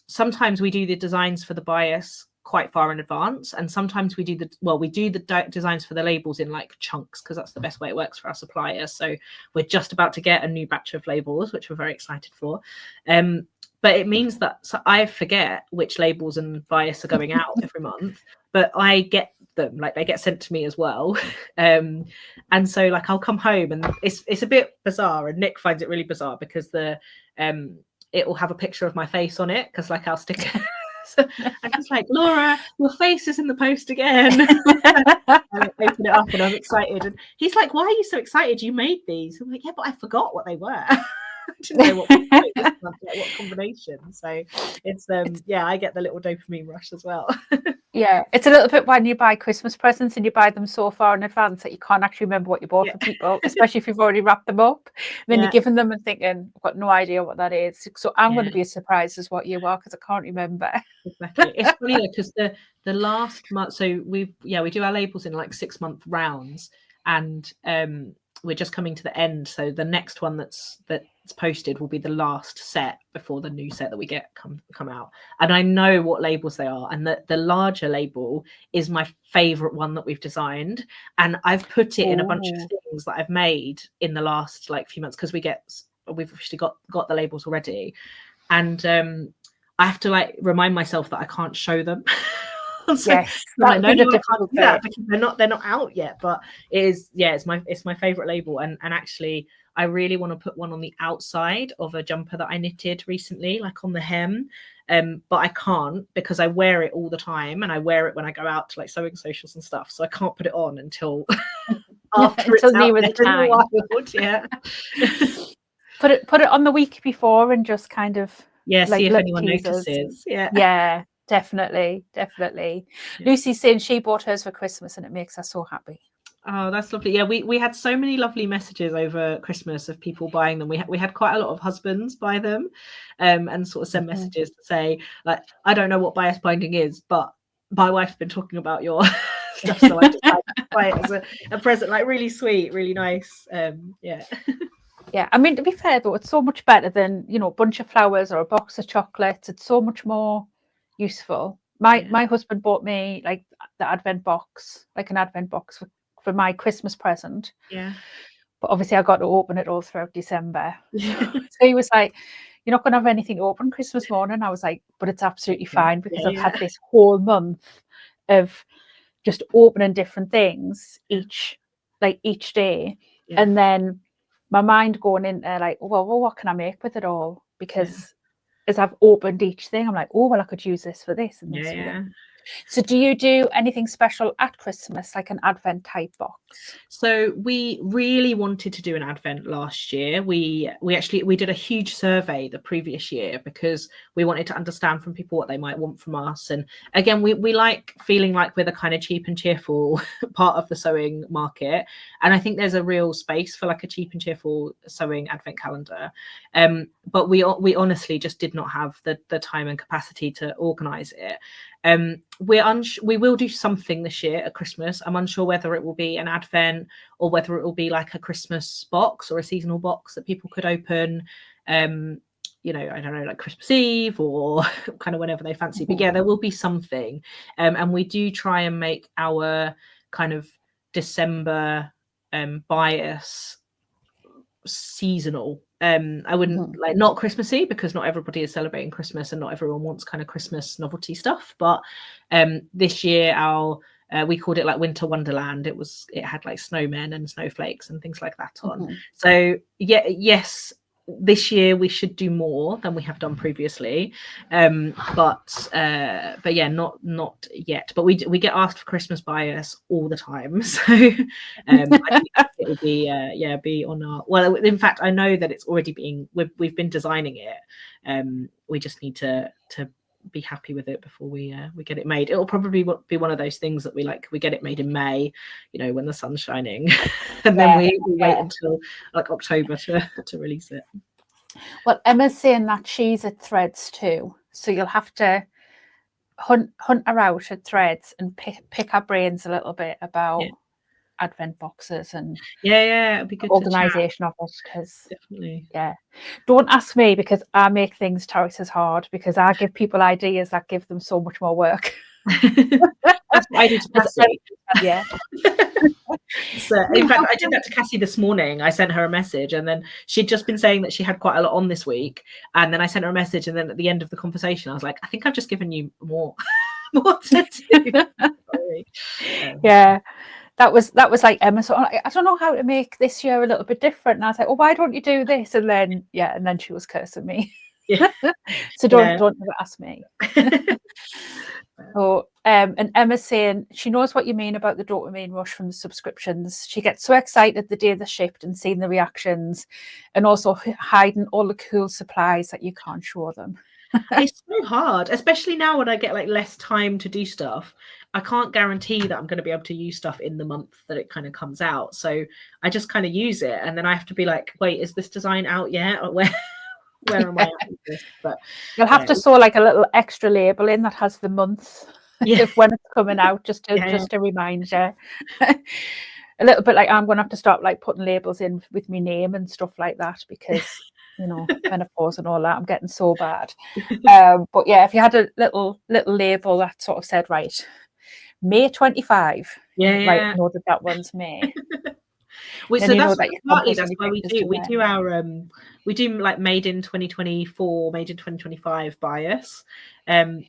[SPEAKER 2] Sometimes we do the designs for the bias quite far in advance, and sometimes we do the designs for the labels in like chunks, because that's the best way it works for our suppliers. So we're just about to get a new batch of labels, which we're very excited for. But it means that I forget which labels and bias are going out every month, but I get them, like they get sent to me as well. And so like I'll come home and it's a bit bizarre, and Nick finds it really bizarre because it will have a picture of my face on it, because like I'll stick it. So I'm just like, Laura, your face is in the post again. I open it up and I'm excited, and he's like, why are you so excited? You made these. I'm like, yeah, but I forgot what they were. I didn't know what combination. So it's I get the little dopamine rush as well.
[SPEAKER 1] Yeah, it's a little bit when you buy Christmas presents and you buy them so far in advance that you can't actually remember what you bought for people, especially if you've already wrapped them up. Then you're giving them and thinking, I've got no idea what that is. So I'm going to be as surprised as what you are, because I can't remember.
[SPEAKER 2] Exactly. It's funny though, because the last month, so we do our labels in like 6-month rounds, and we're just coming to the end. So the next one that's posted will be the last set before the new set that we get come out. And I know what labels they are, and the larger label is my favorite one that we've designed, and I've put it in a bunch of things that I've made in the last like few months, because we've actually got the labels already, and I have to like remind myself that I can't show them. So,
[SPEAKER 1] yes,
[SPEAKER 2] I know that because they're not out yet, but it is, it's my favorite label, and actually I really want to put one on the outside of a jumper that I knitted recently, like on the hem, but I can't, because I wear it all the time, and I wear it when I go out to like sewing socials and stuff, so I can't put it on until after it's out there in the wild. Yeah.
[SPEAKER 1] Put it on the week before and just kind of
[SPEAKER 2] like, see if anyone notices.
[SPEAKER 1] Yeah, definitely. Lucy's saying she bought hers for Christmas and it makes her so happy.
[SPEAKER 2] Oh, that's lovely. Yeah, we had so many lovely messages over Christmas of people buying them. We had quite a lot of husbands buy them, and sort of send messages to say, like, I don't know what bias binding is, but my wife's been talking about your stuff, so I just buy it as a present. Like, really sweet, really nice.
[SPEAKER 1] Yeah, I mean, to be fair though, it's so much better than, a bunch of flowers or a box of chocolates. It's so much more useful. My husband bought me like the advent box, like an advent box for my Christmas present.
[SPEAKER 2] Yeah.
[SPEAKER 1] But obviously I got to open it all throughout December. So he was like, you're not going to have anything to open Christmas morning. I was like, but it's absolutely fine, because I've had this whole month of just opening different things each day. Yeah. And then my mind going into like, well, what can I make with it all? Because as I've opened each thing, I'm like, oh, well, I could use this for this and this for that. So do you do anything special at Christmas, like an advent type box?
[SPEAKER 2] So we really wanted to do an advent last year. We did a huge survey the previous year, because we wanted to understand from people what they might want from us. And again, we like feeling like we're the kind of cheap and cheerful part of the sewing market. And I think there's a real space for like a cheap and cheerful sewing advent calendar. But we honestly just did not have the time and capacity to organize it. We will do something this year at Christmas. I'm unsure whether it will be an advent or whether it will be like a Christmas box or a seasonal box that people could open, I don't know, like Christmas Eve or kind of whenever they fancy. But yeah, there will be something. And we do try and make our kind of December bias seasonal. I wouldn't like not Christmassy, because not everybody is celebrating Christmas and not everyone wants kind of Christmas novelty stuff. But this year our We called it like Winter Wonderland. It had like snowmen and snowflakes and things like that on.
[SPEAKER 1] Mm-hmm.
[SPEAKER 2] So yeah, yes, this year we should do more than we have done previously, but yeah, not yet. But we get asked for Christmas bias all the time, so I think it will be be on our, well, in fact I know that it's already being, we've been designing it. We just need to be happy with it before we get it made. It'll probably be one of those things that we get it made in May, when the sun's shining, and then we wait until like October to release it.
[SPEAKER 1] Well, Emma's saying that she's at Threads too, so you'll have to hunt her out at Threads and pick our brains a little bit about advent boxes and
[SPEAKER 2] it'd be good
[SPEAKER 1] organisation of it, because
[SPEAKER 2] definitely
[SPEAKER 1] don't ask me, because I make things twice as hard, because I give people ideas that give them so much more work.
[SPEAKER 2] That's what I do to Cassie.
[SPEAKER 1] Yeah.
[SPEAKER 2] So, in fact, I did that to Cassie this morning. I sent her a message, and then she'd just been saying that she had quite a lot on this week, and then I sent her a message, and then at the end of the conversation I was like, I think I've just given you more to do. Sorry.
[SPEAKER 1] Yeah, that was like Emma. So I don't know how to make this year a little bit different. And I was like, well, why don't you do this? And then she was cursing me.
[SPEAKER 2] Yeah.
[SPEAKER 1] So don't ever ask me. So and Emma's saying she knows what you mean about the dopamine rush from the subscriptions. She gets so excited the day they're shipped and seeing the reactions, and also hiding all the cool supplies that you can't show them.
[SPEAKER 2] It's so hard, especially now when I get like less time to do stuff. I can't guarantee that I'm going to be able to use stuff in the month that it kind of comes out. So I just kind of use it, and then I have to be like, wait, is this design out yet? Or where am I at with this? But
[SPEAKER 1] you'll have to sew like a little extra label in that has the month of when it's coming out, just to remind you. A little bit like I'm going to have to start like putting labels in with my name and stuff like that, because menopause and all that, I'm getting so bad. But yeah, if you had a little label that sort of said, right, May 25, right, know that one's May.
[SPEAKER 2] Well, so that's why we do our we do like made in 2024, made in 2025 bias,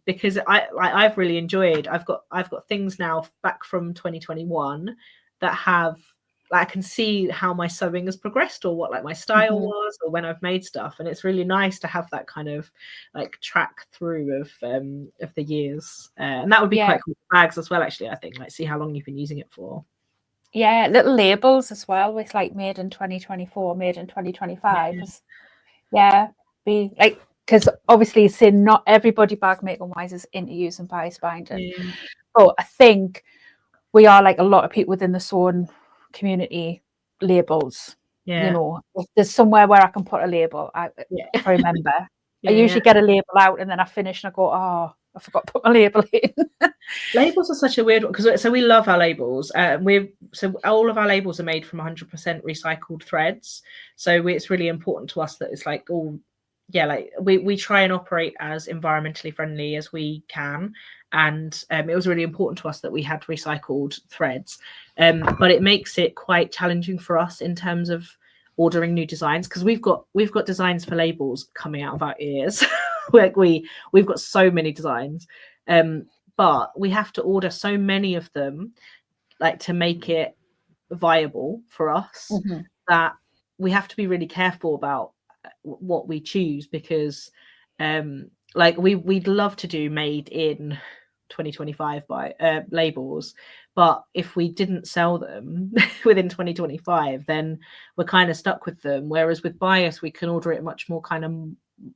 [SPEAKER 2] because I've really enjoyed. I've got things now back from 2021 that have, like, I can see how my sewing has progressed, or what like my style was, or when I've made stuff, and it's really nice to have that kind of like track through of the years, and that would be quite cool for bags as well, actually. I think, like, see how long you've been using it for.
[SPEAKER 1] Yeah, little labels as well with like made in 2024, made in 2025. Be like, because obviously, not everybody bag making wise is into using bias binding. But I think we are, like a lot of people within the sewing community, labels. If there's somewhere where I can put a label, if I remember. I usually get a label out, and then I finish and I go, oh, I forgot to put my label in.
[SPEAKER 2] Labels are such a weird one, because we love our labels. So all of our labels are made from 100% recycled threads. So it's really important to us that it's like we try and operate as environmentally friendly as we can, and it was really important to us that we had recycled threads. But it makes it quite challenging for us in terms of ordering new designs, because we've got designs for labels coming out of our ears. Like we've got so many designs, but we have to order so many of them, like, to make it viable for us, that we have to be really careful about what we choose, because like we'd love to do made in 2025 by labels, but if we didn't sell them within 2025, then we're kind of stuck with them. Whereas with bias, we can order it much more kind of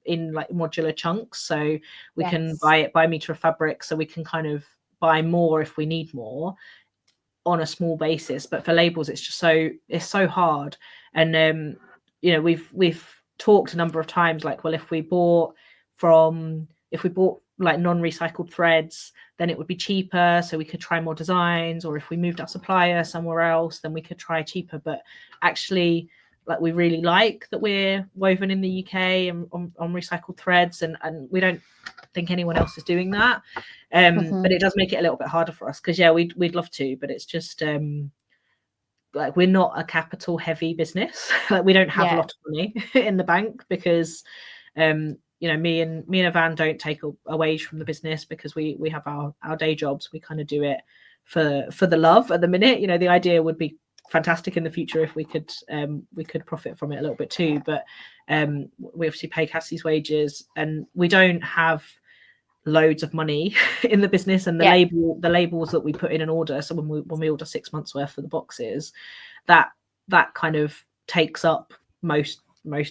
[SPEAKER 2] in like modular chunks, so we can buy it by meter of fabric, so we can kind of buy more if we need more on a small basis. But for labels, it's so hard. And we've talked a number of times, like, well, if we bought like non-recycled threads, then it would be cheaper, so we could try more designs. Or if we moved our supplier somewhere else, then we could try cheaper. But actually, like, we really like that we're woven in the UK and on recycled threads, and we don't think anyone else is doing that. But it does make it a little bit harder for us, because we'd love to, but it's just like, we're not a capital heavy business. Like, we don't have a lot of money in the bank, because me and Yvan don't take a wage from the business, because we have our day jobs. We kind of do it for the love at the minute. You know, the idea would be fantastic in the future if we could profit from it a little bit too, but we obviously pay Cassie's wages, and we don't have loads of money in the business, and the labels that we put in an order, so when we order 6 months worth for the boxes, that kind of takes up most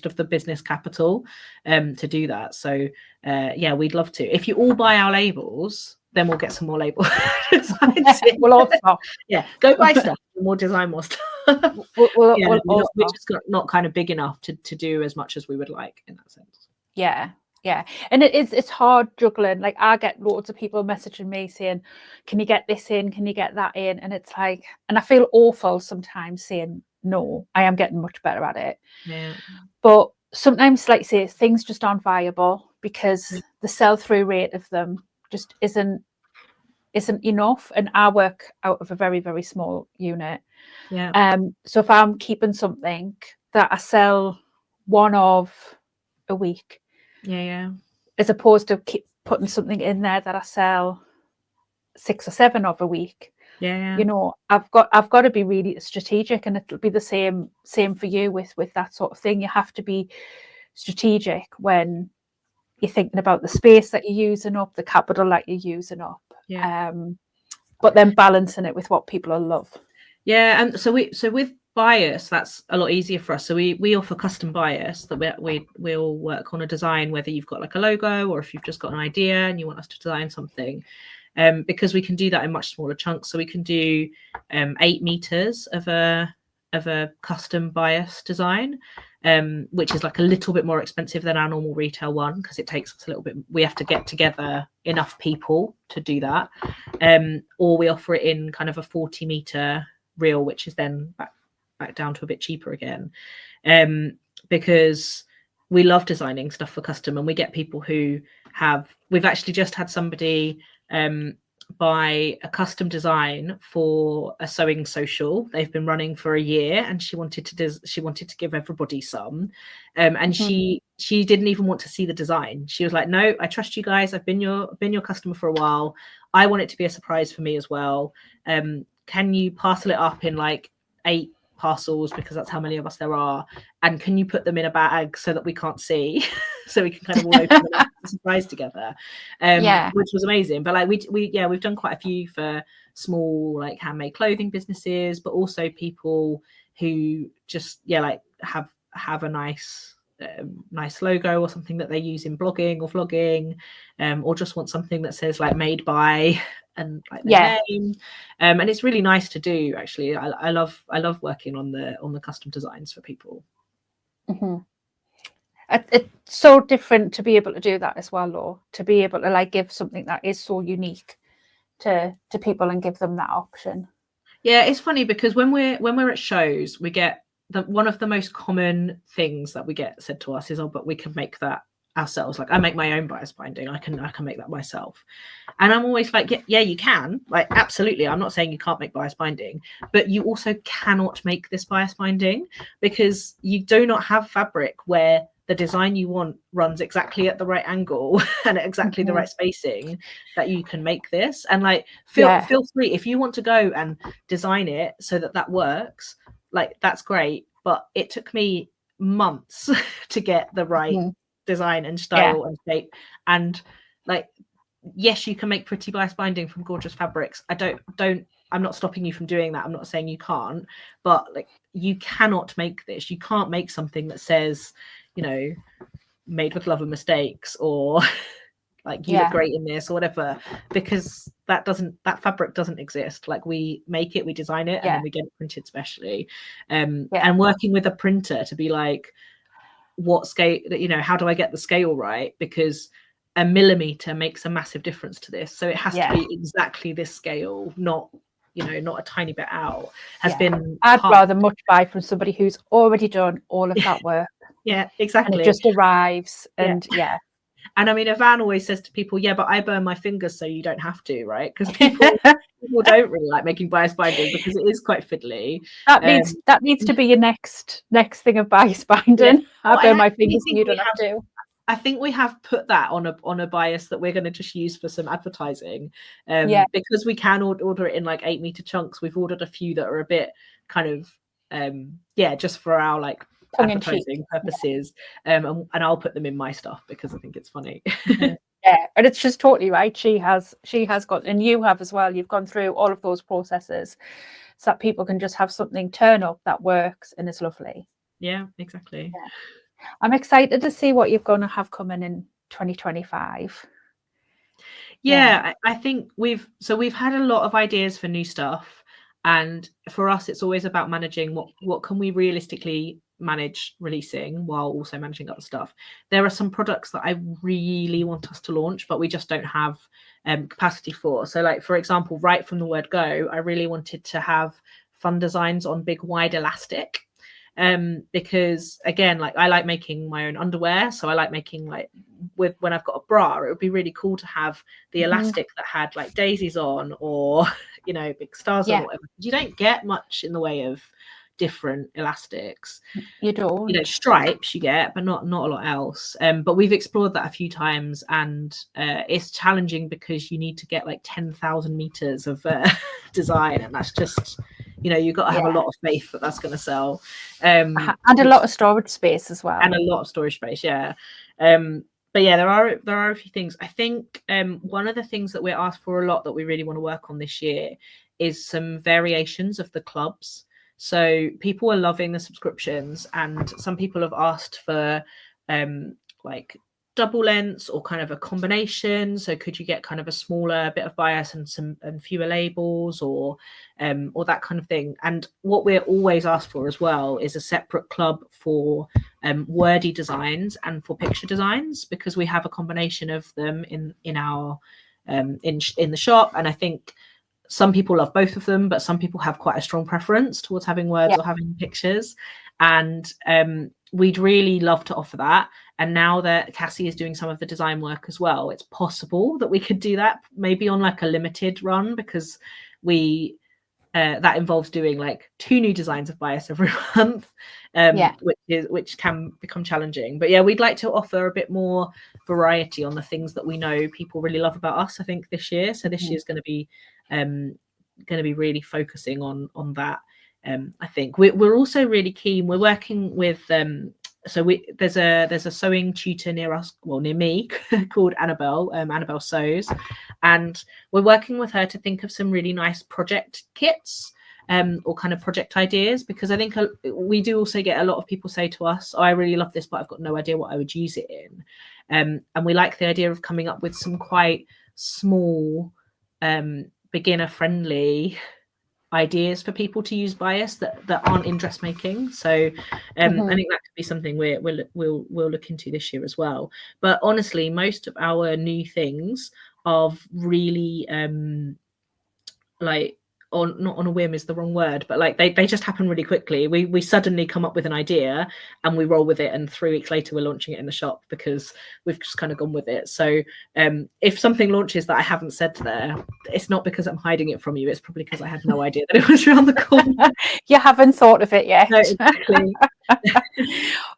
[SPEAKER 2] of the business capital to do that. So yeah, we'd love to. If you all buy our labels, then we'll get some more label designs.
[SPEAKER 1] We'll all stop.
[SPEAKER 2] Yeah, go buy stuff and we'll design more stuff. We're just not kind of big enough to do as much as we would like in that sense.
[SPEAKER 1] Yeah, and it's hard juggling. Like, I get loads of people messaging me saying, can you get this in, can you get that in? And it's like, and I feel awful sometimes saying no. I am getting much better at it.
[SPEAKER 2] Yeah,
[SPEAKER 1] but sometimes, like, say, things just aren't viable because the sell-through rate of them just isn't enough, and I work out of a very, very small unit. So if I'm keeping something that I sell one of a week, as opposed to keep putting something in there that I sell 6 or 7 of a week, you know, I've got to be really strategic, and it'll be the same for you with that sort of thing. You have to be strategic when you're thinking about the space that you're using up, the capital that you're using up, but then balancing it with what people will love.
[SPEAKER 2] And so with bias, that's a lot easier for us. So we offer custom bias, that we'll work on a design, whether you've got like a logo or if you've just got an idea and you want us to design something, because we can do that in much smaller chunks. So we can do 8 meters of a custom bias design, which is like a little bit more expensive than our normal retail one, because it takes us a little bit, we have to get together enough people to do that, or we offer it in kind of a 40 meter reel, which is then back down to a bit cheaper again, because we love designing stuff for custom, and we get people who we've actually just had somebody buy a custom design for a sewing social they've been running for a year, and she wanted to give everybody some, and she didn't even want to see the design. She was like, no, I trust you guys, I've been your customer for a while, I want it to be a surprise for me as well. Can you parcel it up in like 8 parcels, because that's how many of us there are, and can you put them in a bag so that we can't see so we can kind of all open them up and surprise together, which was amazing. But like we've done quite a few for small like handmade clothing businesses, but also people who just like have a nice logo or something that they use in blogging or vlogging, or just want something that says like made by and like their name, and it's really nice to do. Actually, I love working on the custom designs for people.
[SPEAKER 1] It's so different to be able to do that as well, though, to be able to like give something that is so unique to people and give them that option.
[SPEAKER 2] Yeah, it's funny because when we're at shows, we get one of the most common things that we get said to us is, oh, but we can make that ourselves. Like, I make my own bias binding, I can make that myself. And I'm always like, yeah, you can, like, absolutely. I'm not saying you can't make bias binding, but you also cannot make this bias binding because you do not have fabric where the design you want runs exactly at the right angle and at exactly the right spacing that you can make this. And like, feel free, if you want to go and design it so that works, like, that's great. But it took me months to get the right design and style and shape. And like, yes, you can make pretty bias binding from gorgeous fabrics. I'm not stopping you from doing that. I'm not saying you can't, but like, you cannot make this. You can't make something that says, you know, made with love and mistakes, or like, you look great in this or whatever, because that fabric doesn't exist. Like, we make it, we design it, and then we get it printed specially. And working with a printer to be like, what scale, you know, how do I get the scale right? Because a millimeter makes a massive difference to this. So it has to be exactly this scale, not a tiny bit out. I'd
[SPEAKER 1] rather much buy from somebody who's already done all of that work.
[SPEAKER 2] Yeah, exactly.
[SPEAKER 1] And it just arrives. And
[SPEAKER 2] and I mean, Ivan always says to people, yeah, but I burn my fingers so you don't have to, right? Because people don't really like making bias binding because it is quite fiddly.
[SPEAKER 1] That needs to be your next thing of bias binding. I burn my fingers so you don't have to.
[SPEAKER 2] I think we have put that on a bias that we're going to just use for some advertising, because we can order it in like 8-meter chunks. We've ordered a few that are a bit kind of just for our like advertising purposes, and I'll put them in my stuff because I think it's funny.
[SPEAKER 1] Yeah, and it's just totally right. She has got, and you have as well. You've gone through all of those processes so that people can just have something turn up that works and is lovely.
[SPEAKER 2] Yeah, exactly.
[SPEAKER 1] Yeah. I'm excited to see what you're going to have coming in 2025.
[SPEAKER 2] Yeah, I think we've had a lot of ideas for new stuff, and for us it's always about managing what can we realistically manage releasing while also managing other stuff. There are some products that I really want us to launch, but we just don't have capacity for. So like, for example, right from the word go, I really wanted to have fun designs on big wide elastic, because again, like I like making my own underwear, so I like making like when I've got a bra, it would be really cool to have the elastic that had like daisies on, or big stars on, or whatever. You don't get much in the way of different elastics.
[SPEAKER 1] You don't.
[SPEAKER 2] Stripes you get, but not a lot else. But we've explored that a few times, and it's challenging because you need to get like 10,000 meters of design, and that's just you've got to have a lot of faith that that's going to sell, and
[SPEAKER 1] a lot of storage space as well,
[SPEAKER 2] and a lot of storage space. But yeah, there are a few things. I think one of the things that we're asked for a lot that we really want to work on this year is some variations of the clubs. So people are loving the subscriptions, and some people have asked for like double lengths or kind of a combination. So could you get kind of a smaller bit of bias and fewer labels, or that kind of thing. And what we're always asked for as well is a separate club for wordy designs and for picture designs, because we have a combination of them in our in the shop. And I think some people love both of them, but some people have quite a strong preference towards having words or having pictures. And we'd really love to offer that. And now that Cassie is doing some of the design work as well, it's possible that we could do that maybe on like a limited run, because we that involves doing like 2 new designs of bias every month, which can become challenging. But yeah, we'd like to offer a bit more variety on the things that we know people really love about us, I think, this year. So this year's going to be really focusing on that. I think we're also really keen. We're working with there's a sewing tutor near us, near me, called Annabelle. Annabelle Sews, and we're working with her to think of some really nice project kits, or kind of project ideas, because I think we do also get a lot of people say to us, I really love this, but I've got no idea what I would use it in. And we like the idea of coming up with some quite small, beginner friendly ideas for people to use bias that aren't in dressmaking. So I think that could be something we'll look into this year as well. But honestly, most of our new things are really like not on a whim is the wrong word, but like they just happen really quickly. We suddenly come up with an idea and we roll with it, and 3 weeks later we're launching it in the shop because we've just kind of gone with it. So if something launches that I haven't said there, it's not because I'm hiding it from you, it's probably because I had no idea that it was around the corner.
[SPEAKER 1] You haven't thought of it yet.
[SPEAKER 2] No, exactly.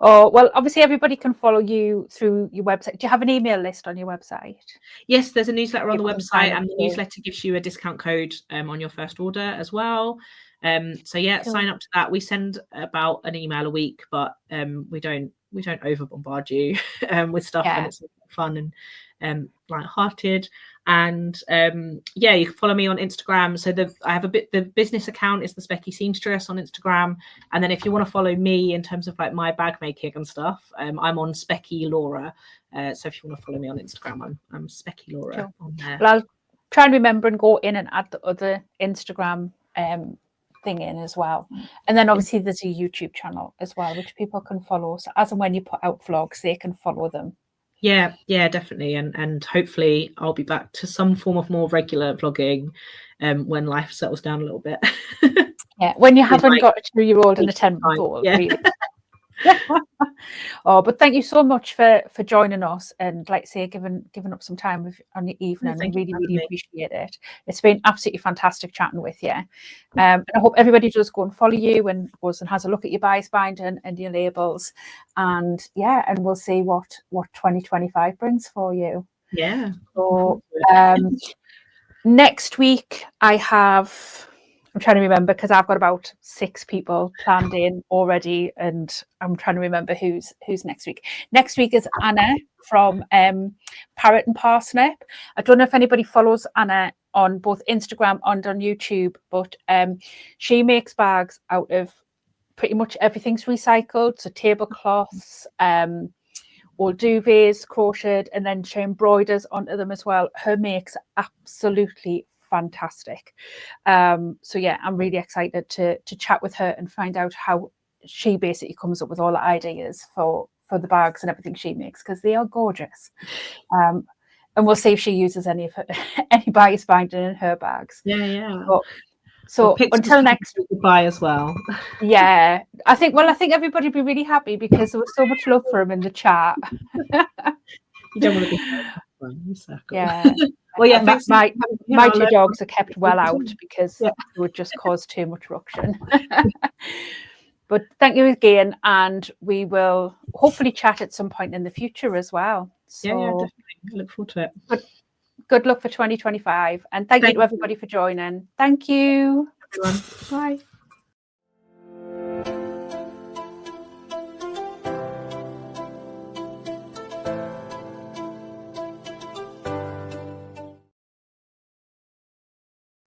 [SPEAKER 1] Oh, well, obviously everybody can follow you through your website. Do you have an email list on your website?
[SPEAKER 2] Yes, there's a newsletter on the website, and the newsletter gives you a discount code on your first order as well. So yeah, cool. Sign up to that. We send about an email a week, but we don't over bombard you with stuff, and it's fun and light-hearted. And you can follow me on Instagram. So I have the business account is the Specky Seamstress on Instagram, and then if you want to follow me in terms of like my bag making and stuff, I'm on Specky Laura. So if you want to follow me on Instagram, I'm Specky Laura. Cool. On there.
[SPEAKER 1] Well, I'll try and remember and go in and add the other Instagram thing in as well. And then obviously there's a YouTube channel as well, which people can follow. So as and when you put out vlogs, they can follow them.
[SPEAKER 2] Yeah, definitely. And hopefully I'll be back to some form of more regular vlogging when life settles down a little bit.
[SPEAKER 1] Yeah, when you haven't got a 2-year-old and a 10-month-old.
[SPEAKER 2] Yeah.
[SPEAKER 1] Really. Oh, but thank you so much for joining us, and like I say, giving up some time on your evening.
[SPEAKER 2] Thank
[SPEAKER 1] We
[SPEAKER 2] you for
[SPEAKER 1] really
[SPEAKER 2] having me.
[SPEAKER 1] appreciate it. It's been absolutely fantastic chatting with you. And I hope everybody does go and follow you and goes and has a look at your bias binder and your labels. And yeah, and we'll see what 2025 brings for you.
[SPEAKER 2] Yeah.
[SPEAKER 1] So next week I'm trying to remember, because I've got about 6 people planned in already, and I'm trying to remember who's next week. Next week is Anna from Parrot and Parsnip. I don't know if anybody follows Anna on both Instagram and on YouTube, but she makes bags out of pretty much everything's recycled. So tablecloths, old duvets, crocheted, and then she embroiders onto them as well. Her makes absolutely fantastic. So yeah, I'm really excited to chat with her and find out how she basically comes up with all the ideas for the bags and everything she makes, because they are gorgeous. And we'll see if she uses any of her any bias binding in her bags.
[SPEAKER 2] Yeah.
[SPEAKER 1] So until next
[SPEAKER 2] week, goodbye as well.
[SPEAKER 1] Yeah, I think everybody would be really happy, because there was so much love for him in the chat.
[SPEAKER 2] You don't want to be circle.
[SPEAKER 1] Yeah.
[SPEAKER 2] Well, yeah, thanks.
[SPEAKER 1] My 2 dogs are kept well out, because it would just cause too much ruction. But thank you again, and we will hopefully chat at some point in the future as well. So
[SPEAKER 2] yeah, definitely. I look forward to it.
[SPEAKER 1] But good luck for 2025, and thank you to everybody for joining. Thank you.
[SPEAKER 2] Everyone. Bye.